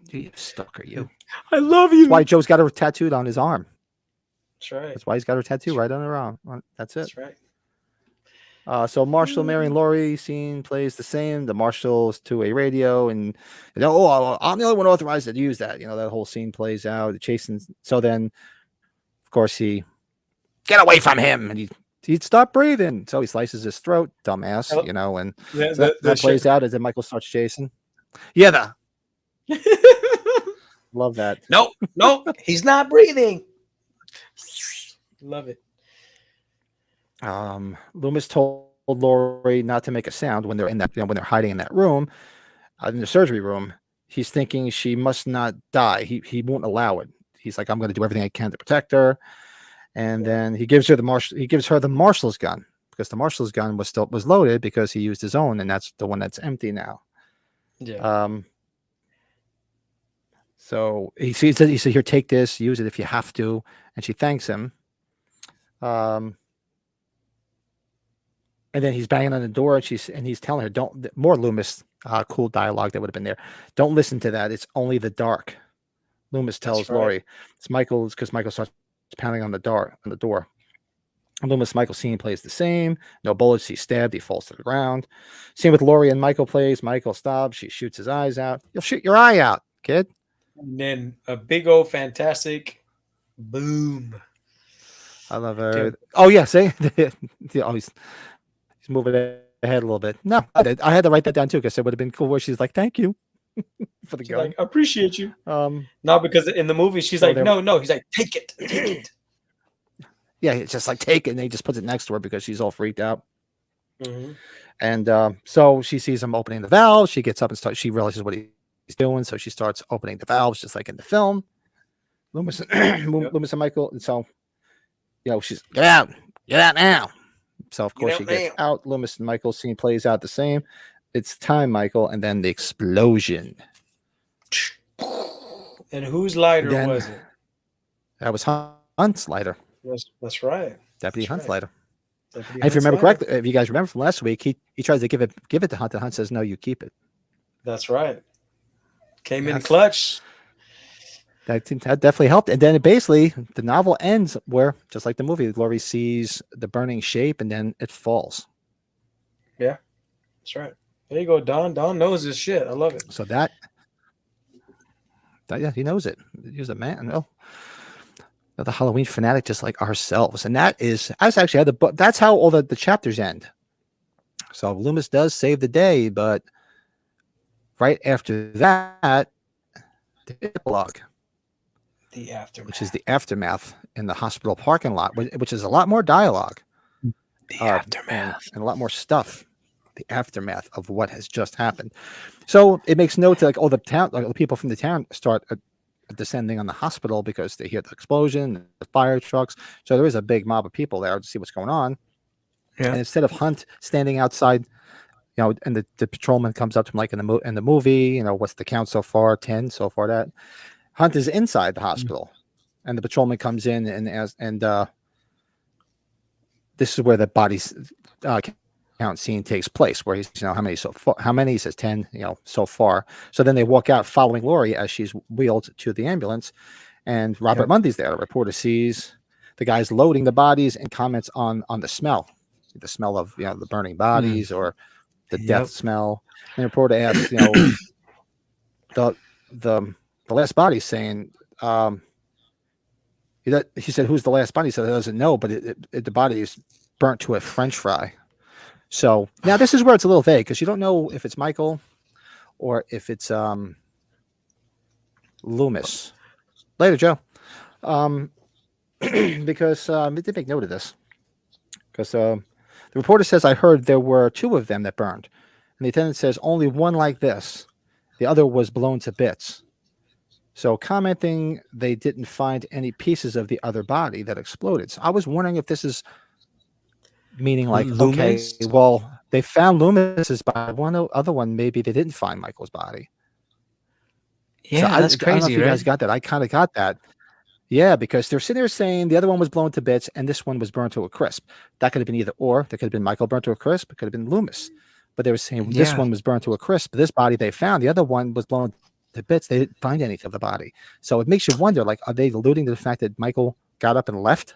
you stalker, you. I love you. That's why Joe's got her tattooed on his arm. That's right. That's why he's got her tattoo right on her arm. That's it. That's right. So Marshall, Mary, and Laurie scene plays the same. The Marshall's to a radio, and I'm the only one authorized to use that. That whole scene plays out. Chasing. So then, of course, he get away from him, and he'd stop breathing. So he slices his throat, dumbass. And Yeah, so that plays out as then Michael starts chasing. Yeah, love that. No, he's not breathing. Love it. Loomis told Lori not to make a sound when they're in that, when they're hiding in that room, in the surgery room. He's thinking she must not die. He won't allow it. He's like, I'm going to do everything I can to protect her. And then he gives her the marshal's gun, because the marshal's gun was loaded because he used his own, and that's the one that's empty now. Yeah. So he said, here, take this, use it if you have to. And she thanks him. And then he's banging on the door, and he's telling her, don't, more Loomis, cool dialogue that would have been there. Don't listen to that. It's only the dark. Loomis tells Lori. It's Michael's, because Michael starts pounding on the door. Loomis Michael scene plays the same. No bullets. He's stabbed. He falls to the ground. Scene with Lori and Michael plays. Michael stops. She shoots his eyes out. You'll shoot your eye out, kid. And then a big old fantastic boom. I love her. Dude. Oh yeah, say he's moving ahead a little bit. No, I had to write that down too, because it would have been cool where she's like, "Thank you for the gun." Like, appreciate you. No, because in the movie she's like, no. He's like, take it. Yeah, it's just like take it, and he just puts it next to her because she's all freaked out. Mm-hmm. And so she sees him opening the valve. She gets up and starts. She realizes what he's doing, so she starts opening the valves just like in the film. Loomis and Michael, and so she's get out now. So of course she gets out. Loomis and Michael scene plays out the same. It's time, Michael, and then the explosion. And whose lighter was it? That was Hunt's lighter. That's right. Deputy Hunt's lighter. And if you remember correctly, if you guys remember from last week, he tries to give it to Hunt, and Hunt says, "No, you keep it." That's right. Came in clutch. I think that definitely helped. And then basically the novel ends where, just like the movie, Laurie sees the burning shape and then it falls. Yeah, that's right. There you go, Don. Don knows his shit. I love it. So that yeah, he knows it. He's a man. No, the Halloween fanatic, just like ourselves. And that's actually how the book. That's how all the chapters end. So Loomis does save the day, but right after that, the epilogue, The aftermath. which is the aftermath in the hospital parking lot, which is a lot more dialogue. The aftermath. And a lot more stuff. The aftermath of what has just happened. So it makes note to like all the town, like the people from the town start descending on the hospital because they hear the explosion, the fire trucks. So there is a big mob of people there to see what's going on. Yeah. And instead of Hunt standing outside, and the patrolman comes up to him like in the movie, what's the count so far? 10 so far. That Hunt is inside the hospital, and the patrolman comes in and this is where the bodies count scene takes place, where he's how many so far, how many, he says 10 so far. So then they walk out following Laurie as she's wheeled to the ambulance, and Robert Mundy's there. The reporter sees the guys loading the bodies and comments on the smell of the burning bodies or the death smell. And the reporter asks the last body, saying he said, who's the last body? He said he doesn't know, but the body is burnt to a French fry. So now this is where it's a little vague, because you don't know if it's Michael or if it's Loomis. Later, Joe. Because it did make note of this. Because the reporter says, I heard there were 2 of them that burned. And the attendant says, only one like this. The other was blown to bits. So commenting, they didn't find any pieces of the other body that exploded. So I was wondering if this is meaning like, Loomis? Okay, well, they found Loomis's body. Other one, maybe they didn't find Michael's body. Yeah, so that's crazy, I don't know if you right? guys got that. I kind of got that. Yeah, because they're sitting there saying the other one was blown to bits and this one was burned to a crisp. That could have been either or. That could have been Michael burnt to a crisp. It could have been Loomis. But they were saying this one was burnt to a crisp. This body they found, the other one was blown to bits. They didn't find anything of the body. So it makes you wonder, like, are they alluding to the fact that Michael got up and left?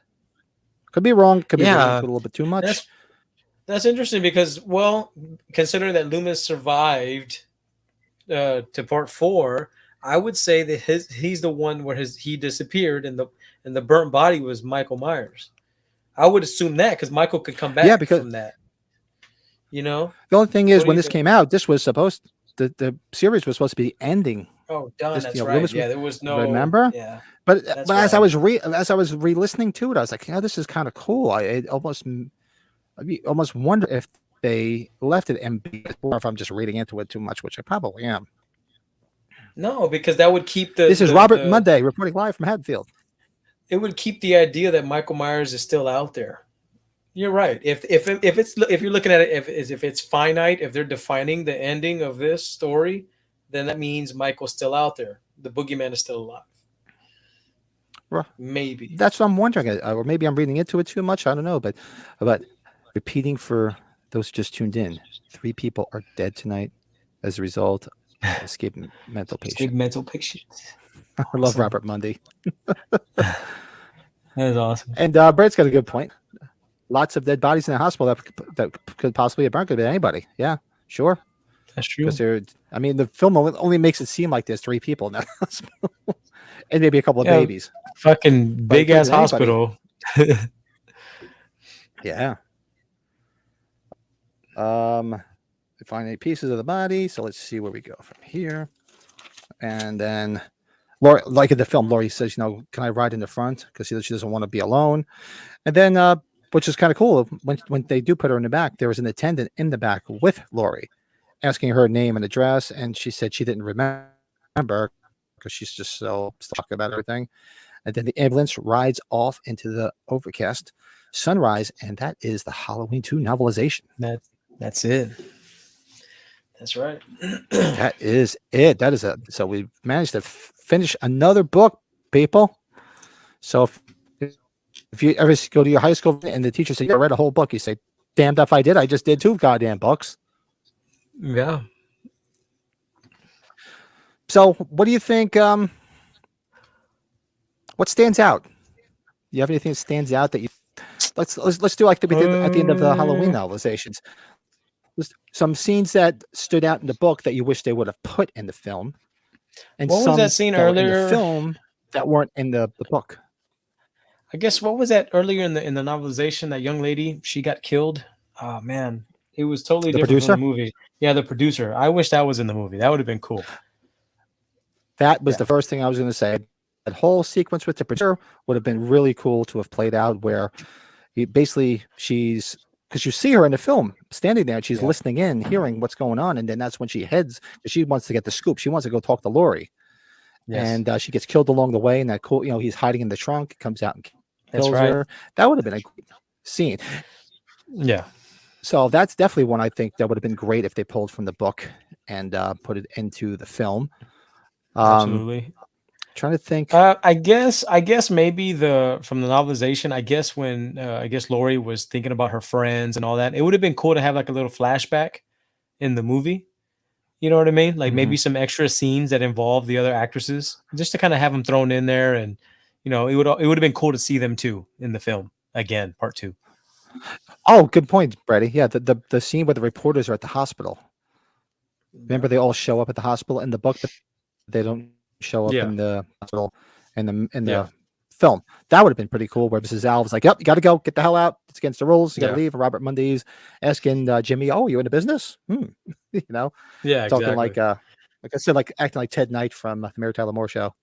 Could be wrong. Could be a little bit too much. That's interesting because, well, considering that Loomis survived to part 4, I would say that he's the one where he disappeared and the burnt body was Michael Myers. I would assume that because Michael could come back from that. The only thing is, when this came out, this was supposed the series was supposed to be ending. Oh, done. That's right. Loomis, there was no. Remember? Yeah. But as I was re-listening to it, I was like, this is kind of cool. I almost wonder if they left it ambiguous, or if I'm just reading into it too much, which I probably am. No, because that would keep This is Robert Monday reporting live from Haddonfield. It would keep the idea that Michael Myers is still out there. You're right. If you're looking at it, if it's finite, if they're defining the ending of this story, then that means Michael's still out there. The boogeyman is still alive. Maybe. That's what I'm wondering. Or maybe I'm reading into it too much. I don't know. But repeating for those who just tuned in, 3 people are dead tonight as a result of escaped mental patients. Escaped mental patients. I love Robert Mundy. That is awesome. And Brett's got a good point. Lots of dead bodies in the hospital that could possibly have burned. Could be anybody. Yeah, sure. That's true. Because the film only makes it seem like there's 3 people in that hospital, and maybe a couple of babies. Fucking big ass hospital. Yeah. They find 8 pieces of the body. So let's see where we go from here. And then, Laurie, like in the film, Laurie says, can I ride in the front? Because she doesn't want to be alone. And then, which is kind of cool, when they do put her in the back, there was an attendant in the back with Laurie, asking her name and address, and she said she didn't remember because she's just so stuck about everything. And then the ambulance rides off into the overcast sunrise, and that is the Halloween 2 novelization. That's it. That's right. That is it. So we managed to finish another book, people. So if you ever go to your high school and the teacher says, I read a whole book, you say, damned if I did. I just did 2 goddamn books. Yeah. So what do you think? What stands out? You have anything that stands out that you? Let's do like we did at the end of the Halloween novelizations. Some scenes that stood out in the book that you wish they would have put in the film, and What was some that scene that were in the earlier? film that weren't in the book. I guess what was that earlier in the novelization? That young lady, she got killed. Oh man, it was totally The different from the producer? movie. Yeah, the producer. I wish that was in the movie. That would have been cool. That was Yeah. the first thing I was going to say. That whole sequence with the producer would have been really cool to have played out, where basically she's, because you see her in the film standing there, and she's Yeah. listening in, hearing what's going on, and then that's when she heads. She wants to get the scoop. She wants to go talk to Lori, Yes, and she gets killed along the way. And that cool, he's hiding in the trunk, comes out and that's kills right. her. That would have been a great scene. Yeah, So that's definitely one I think that would have been great if they pulled from the book and put it into the film. absolutely. Trying to think. I guess maybe from the novelization. I guess when Lori was thinking about her friends and all that, it would have been cool to have like a little flashback in the movie. You know what I mean? Like maybe some extra scenes that involve the other actresses, just to kind of have them thrown in there, and it would have been cool to see them too in the film again, part 2. Oh, good point, Brady. Yeah, the scene where the reporters are at the hospital. Remember, they all show up at the hospital in the book, but they don't show up Yeah. in the hospital in the Yeah. film. That would have been pretty cool. Where Mrs. Alves like, "Yep, you got to go, get the hell out. It's against the rules. You got to Yeah. leave." And Robert Mundy's asking Jimmy, "Oh, you in the business?" Yeah, Talking exactly. like I said, like acting like Ted Knight from the Mary Tyler Moore Show.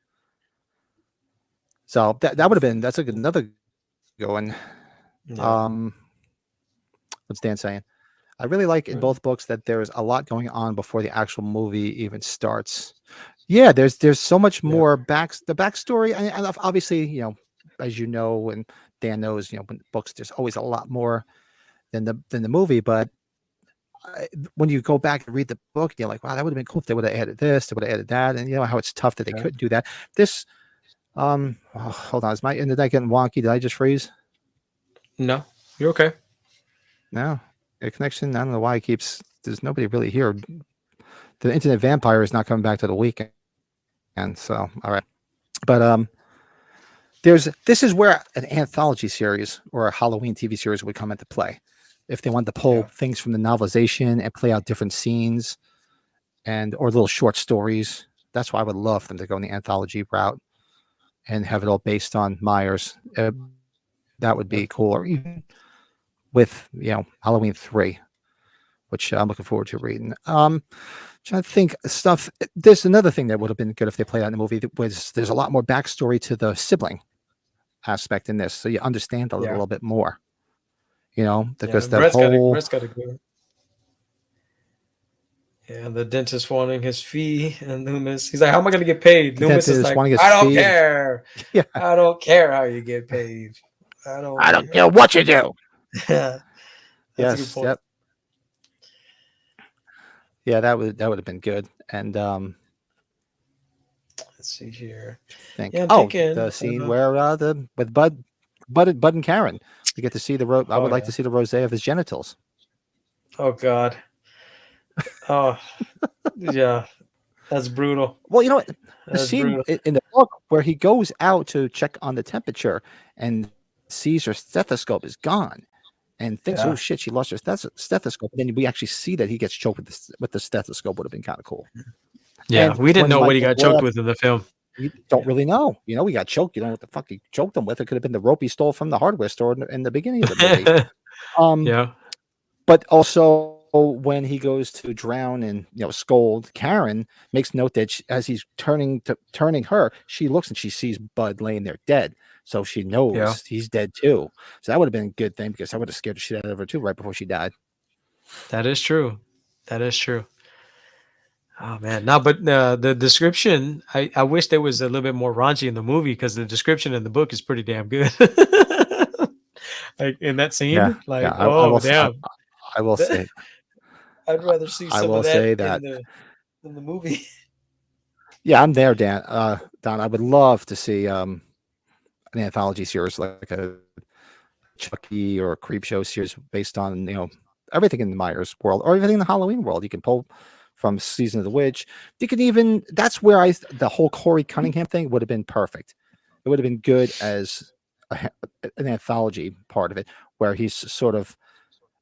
So that would have been another good one. Yeah. What's Dan saying? I really like in Right. both books that there's a lot going on before the actual movie even starts. Yeah, there's so much Yeah. more the backstory, and obviously, as you know, and Dan knows, when books there's always a lot more than the movie. But when you go back and read the book, you're like, wow, that would have been cool if they would have added this, they would have added that, and how it's tough that they Yeah. couldn't do that. This, hold on, is my internet getting wonky? Did I just freeze? No, you're okay. No, a connection. I don't know why it keeps. There's nobody really here. The internet vampire is not coming back to the weekend, and so all right. But this is where an anthology series or a Halloween TV series would come into play, if they wanted to pull things from the novelization and play out different scenes, or little short stories. That's why I would love them to go in the anthology route and have it all based on Myers. That would be cool. Or even with Halloween 3, which I'm looking forward to reading. Trying to think stuff. There's another thing that would have been good if they played out in the movie. There's a lot more backstory to the sibling aspect in this, so you understand a little bit more. Because that Brett's whole Brett's got to go. Yeah, the dentist wanting his fee, and Loomis, he's like, "How am I going to get paid?" The Loomis is dentist like, wanting his "I don't fee. care. Yeah. I don't care how you get paid. I don't care what you do. That's a good Yes. point. Yep. Yeah, that would have been good. And Let's see here. think Yeah, I'm the thinking, scene where with Bud and Karen, we get to see I would Oh, like yeah. to see the rosé of his genitals. Oh God. Oh, yeah. That's brutal. Well, you know what? The That's scene brutal. in the book where he goes out to check on the temperature and sees her stethoscope is gone, and thinks, Yeah. "Oh shit, she lost her stethoscope." And then we actually see that he gets choked with the stethoscope. Would have been kind of cool. Yeah, And we didn't when know what he Michael got choked Webb- with in the film. You don't really know. We got choked. You don't know what the fuck he choked him with. It could have been the rope he stole from the hardware store in the beginning of the movie. Yeah. But also when he goes to drown and scold Karen, makes note that as he's turning her, she looks and she sees Bud laying there dead, so she knows he's dead too. So that would have been a good thing, because I would have scared the shit out of her too right before she died. That is true. That is true. Oh man, no, but the description, I wish there was a little bit more raunchy in the movie, because the description in the book is pretty damn good. Like in that scene, I oh will damn, I will say I'd rather see I some will of that, say that. in the movie. Yeah, I'm there, Dan. Don, I would love to see an anthology series like a Chucky or a Creepshow series based on everything in the Myers world or everything in the Halloween world. You can pull from Season of the Witch. You can even, that's where the whole Corey Cunningham thing would have been perfect. it would have been good as an anthology part of it, where he's sort of,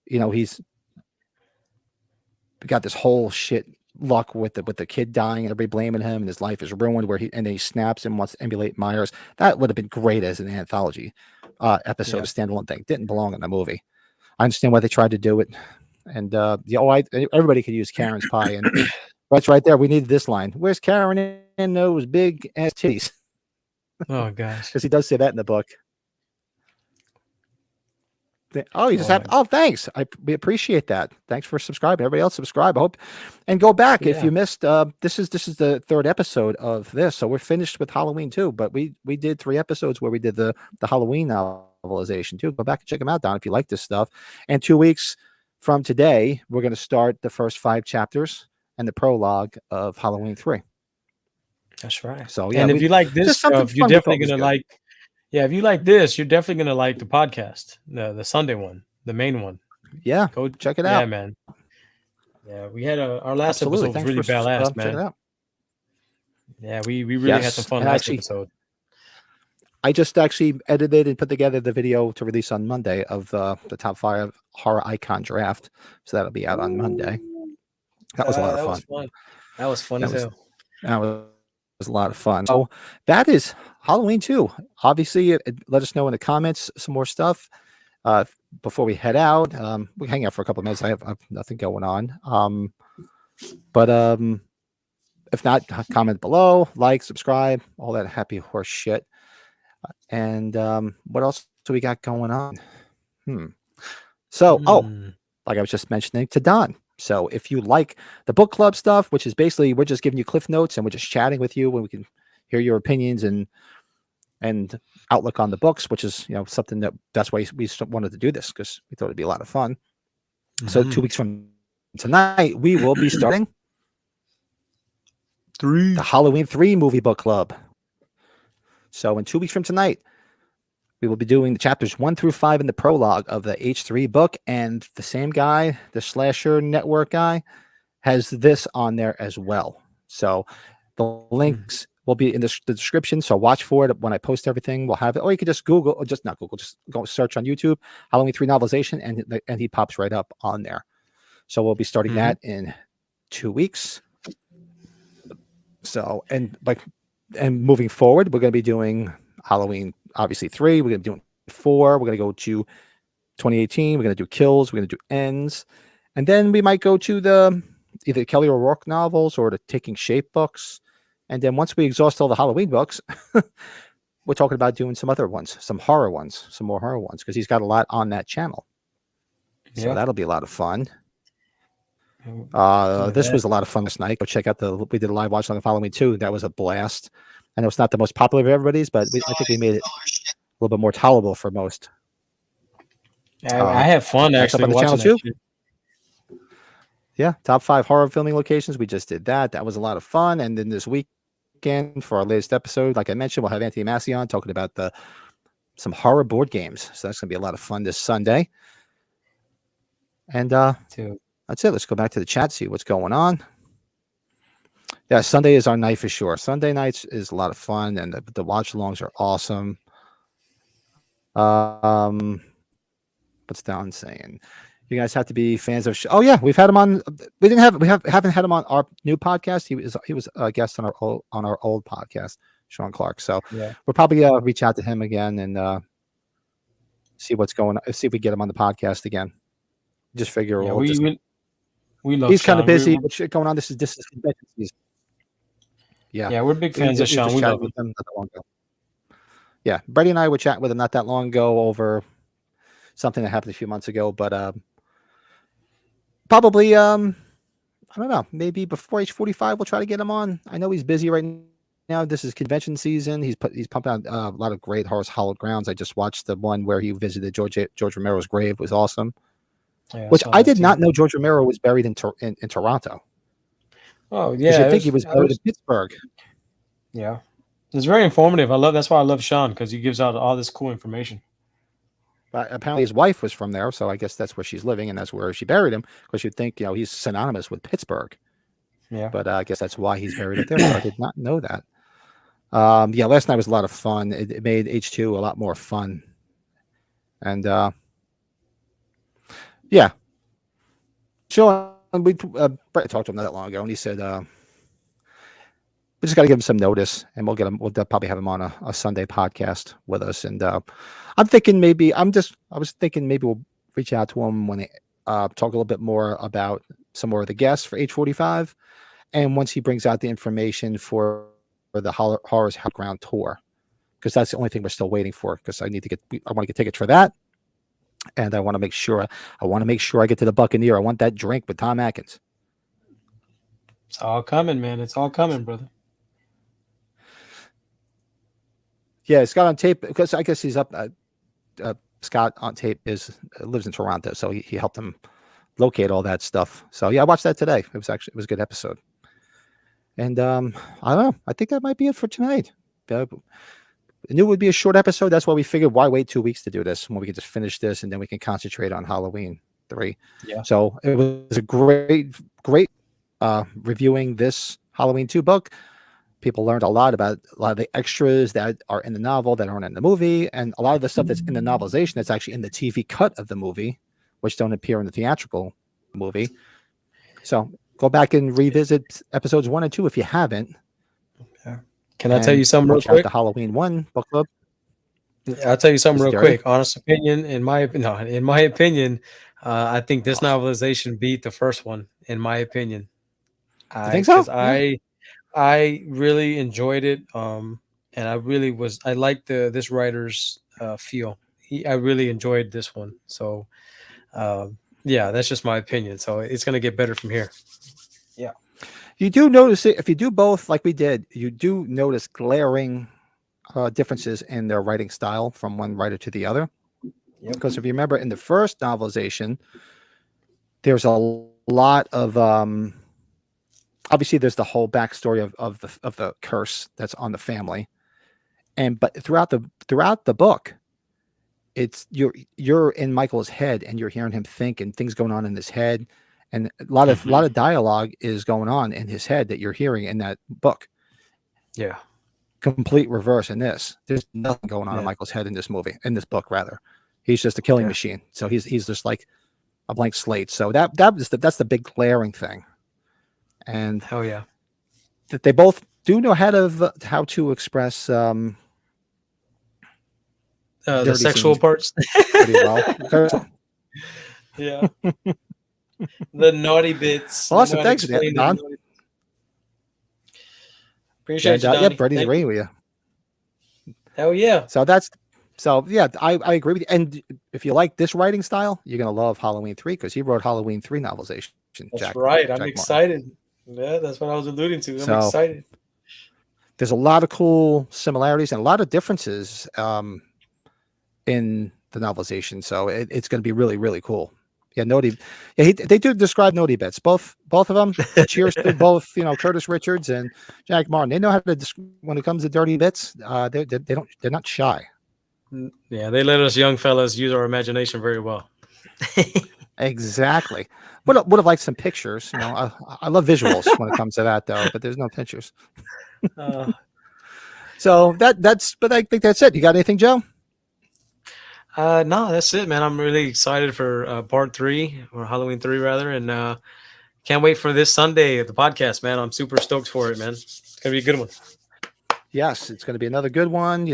he's got this whole shit luck with the kid dying and everybody blaming him and his life is ruined, and then he snaps and wants to emulate Myers. That would have been great as an anthology episode, a standalone thing. Didn't belong in the movie. I understand why they tried to do it. And everybody could use Karen's pie, and that's right there. We needed this line. Where's Karen and those big ass titties? Oh gosh, because he does say that in the book. Thanks. We appreciate that. Thanks for subscribing. Everybody else subscribe. I hope, and go back if you missed. This is the third episode of this, so we're finished with Halloween too. But we did 3 episodes where we did the Halloween novelization too. Go back and check them out, Don, if you like this stuff. And 2 weeks from today, we're going to start the first 5 chapters and the prologue of Halloween 3. That's right. So yeah, and if you like this stuff, you're definitely gonna like. Yeah, if you like this, you're definitely gonna like the podcast, the Sunday one, the main one. Yeah, go check it out. Yeah, man. Yeah, we had our last episode was really badass, man. Check it out. Yeah, we really had some fun last episode. I just actually edited and put together the video to release on Monday of the top 5 horror icon draft, so that'll be out on Monday. That was a lot of fun. That was fun as hell. That was a lot of fun. So that is Halloween 2. Obviously, let us know in the comments some more stuff before we head out. We can hang out for a couple of minutes. I have nothing going on. But if not, comment below, like, subscribe, all that happy horse shit. And what else do we got going on? So, like I was just mentioning to Don. So if you like the book club stuff, which is basically we're just giving you cliff notes and we're just chatting with you when we can hear your opinions and outlook on the books, which is something that's why we wanted to do this, because we thought it'd be a lot of fun. So 2 weeks from tonight, we will be starting the Halloween 3 movie book club. So in 2 weeks from tonight, we will be doing the chapters 1 through 5 in the prologue of the H3 book, and the same guy, the Slasher Network guy, has this on there as well. So the links will be in the description, so watch for it. When I post everything, we'll have it. Or you can just Google, or just not Google, just go search on YouTube, Halloween 3 novelization, and he pops right up on there. So we'll be starting that in 2 weeks. So, and moving forward, we're going to be doing Halloween, obviously 3. We're going to be doing 4. We're going to go to 2018. We're going to do Kills. We're going to do Ends. And then we might go to the either Kelly O'Rourke novels or the Taking Shape books. And then once we exhaust all the Halloween books, we're talking about doing some other ones, some more horror ones, because he's got a lot on that channel. So that'll be a lot of fun. This was a lot of fun last night. Go check out we did a live watch on Halloween 2. That was a blast. I know it's not the most popular of everybody's, but I think we made it a little bit more tolerable for most. I have fun actually on the watching channel that too. Yeah, top 5 horror filming locations. We just did that. That was a lot of fun. And then this weekend for our latest episode, like I mentioned, we'll have Anthony Massey on talking about some horror board games. So that's going to be a lot of fun this Sunday. And that's it. Let's go back to the chat, see what's going on. Yeah, Sunday is our night for sure. Sunday nights is a lot of fun, and the watch-alongs are awesome. What's Don saying? You guys have to be fans of. Oh yeah, we've had him on. Haven't had him on our new podcast. He was a guest on our old podcast, Sean Clark. So we'll probably reach out to him again and see what's going on. See if we get him on the podcast again. Just figure we love. He's kind of busy with shit going on. This is convention season. Yeah, we're big fans of Sean. We love him. Yeah, Brady and I were chatting with him not that long ago over something that happened a few months ago, but probably I don't know, maybe before age 45 we'll try to get him on. I know he's busy right now. This is convention season. He's pumping out a lot of great Horror's Hallowed Grounds. I just watched the one where he visited George Romero's grave. It was awesome. Yeah, which I did not know George Romero was buried in Toronto. Oh yeah, I think he was buried in Pittsburgh. Yeah, it's very informative. That's why I love Sean, because he gives out all this cool information. But apparently his wife was from there, so I guess that's where she's living and that's where she buried him. Because you'd think he's synonymous with Pittsburgh. Yeah, but I guess that's why he's buried up there. So I did not know that. Yeah, last night was a lot of fun. It made H2 a lot more fun. And yeah. So Brett talked to him not that long ago, and he said, we just got to give him some notice, and we'll get him. We'll probably have him on a Sunday podcast with us. And I'm thinking maybe I was thinking maybe we'll reach out to him when they talk a little bit more about some more of the guests for H45, and once he brings out the information for the Horrors Ground tour, because that's the only thing we're still waiting for. Because I want to get tickets for that, and I want to make sure I get to the Buccaneer. I want that drink with Tom Atkins. It's all coming, man. It's all coming, brother. Yeah, Scott on tape, because I guess he's up. Scott on tape lives in Toronto, so he helped him locate all that stuff. So yeah, I watched that today. It was a good episode. And I don't know. I think that might be it for tonight. I knew it would be a short episode. That's why we figured, why wait 2 weeks to do this when we can just finish this and then we can concentrate on Halloween 3. Yeah. So it was a great reviewing this Halloween 2 book. People learned a lot about a lot of the extras that are in the novel that aren't in the movie, and a lot of the stuff that's in the novelization that's actually in the TV cut of the movie, which don't appear in the theatrical movie. So go back and revisit episodes 1 and 2 if you haven't. Okay. Can I tell you something real quick? The Halloween 1 book club. I'll tell you something real quick. Honest opinion, in my opinion, I think this novelization beat the first one. In my opinion, I think so. I really enjoyed it, and I liked this writer's feel. I really enjoyed this one. So, yeah, that's just my opinion. So it's going to get better from here. Yeah. You do notice it if you do both, like we did. You do notice glaring differences in their writing style from one writer to the other. Yep. Because if you remember, in the first novelization, there's a lot of obviously there's the whole backstory of the curse that's on the family, but throughout the book, it's you're in Michael's head and you're hearing him think and things going on in his head, and a lot of dialogue is going on in his head that you're hearing in that book. Yeah, complete reverse in this. There's nothing going on in Michael's head in this book rather. He's just a killing machine. So he's just like a blank slate. So that's the big glaring thing. And hell yeah, that they both do know how to express the sexual parts pretty well. Yeah, the naughty bits. Awesome, thanks, Don. Appreciate you, Donnie. Yeah, Brady's agreeing with you. Hell yeah. So yeah, I agree with you. And if you like this writing style, you're gonna love Halloween 3 because he wrote Halloween 3 novelization. That's right. I'm excited. Yeah, that's what I was alluding to. I'm excited. There's a lot of cool similarities and a lot of differences in the novelization. So it's going to be really, really cool. Yeah, Nody. Yeah, they do describe Nody bits. Both of them. Cheers to both. Curtis Richards and Jack Martin. They know how to when it comes to dirty bits. They're not shy. Yeah, they let us young fellas use our imagination very well. Exactly. Would have liked some pictures. I love visuals when it comes to that though, but there's no pictures. So that's. But I think that's it. You got anything, Joe? No, that's it, man. I'm really excited for part 3 or Halloween 3 rather, and can't wait for this Sunday at the podcast, man. I'm super stoked for it, man. It's gonna be a good one. Yes, it's going to be another good one.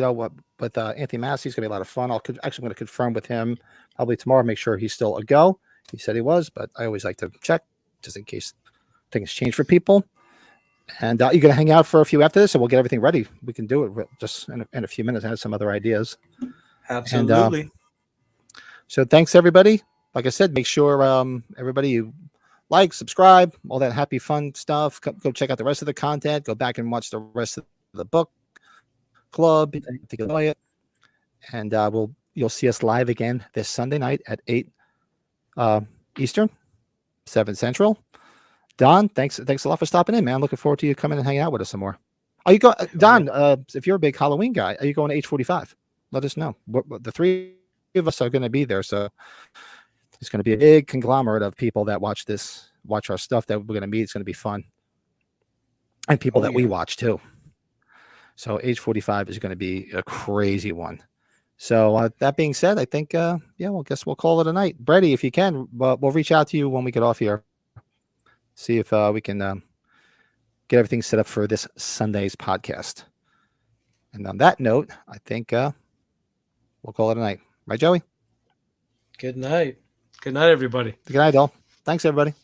With Anthony Massey, it's going to be a lot of fun. I'm going to confirm with him probably tomorrow, make sure he's still a go. He said he was, but I always like to check just in case things change for people. And you're going to hang out for a few after this, and we'll get everything ready. We can do it just in a few minutes. I have some other ideas. Absolutely. And, so thanks, everybody. Like I said, make sure everybody like, subscribe, all that happy, fun stuff. Go check out the rest of the content. Go back and watch the rest of the book club. I think you'll enjoy it. And you'll see us live again this Sunday night at 8 Eastern, 7 Central. Don, thanks a lot for stopping in, man. Looking forward to you coming and hanging out with us some more. Are you Don? If you're a big Halloween guy, are you going to H45? Let us know. The 3 of us are going to be there, so it's going to be a big conglomerate of people that watch our stuff that we're going to meet. It's going to be fun, and people that we watch too. So age 45 is going to be a crazy one. So that being said, I think, well, guess we'll call it a night. Brady, if you can, we'll reach out to you when we get off here. See if we can get everything set up for this Sunday's podcast. And on that note, I think we'll call it a night. Right, Joey? Good night. Good night, everybody. Good night, all. Thanks, everybody.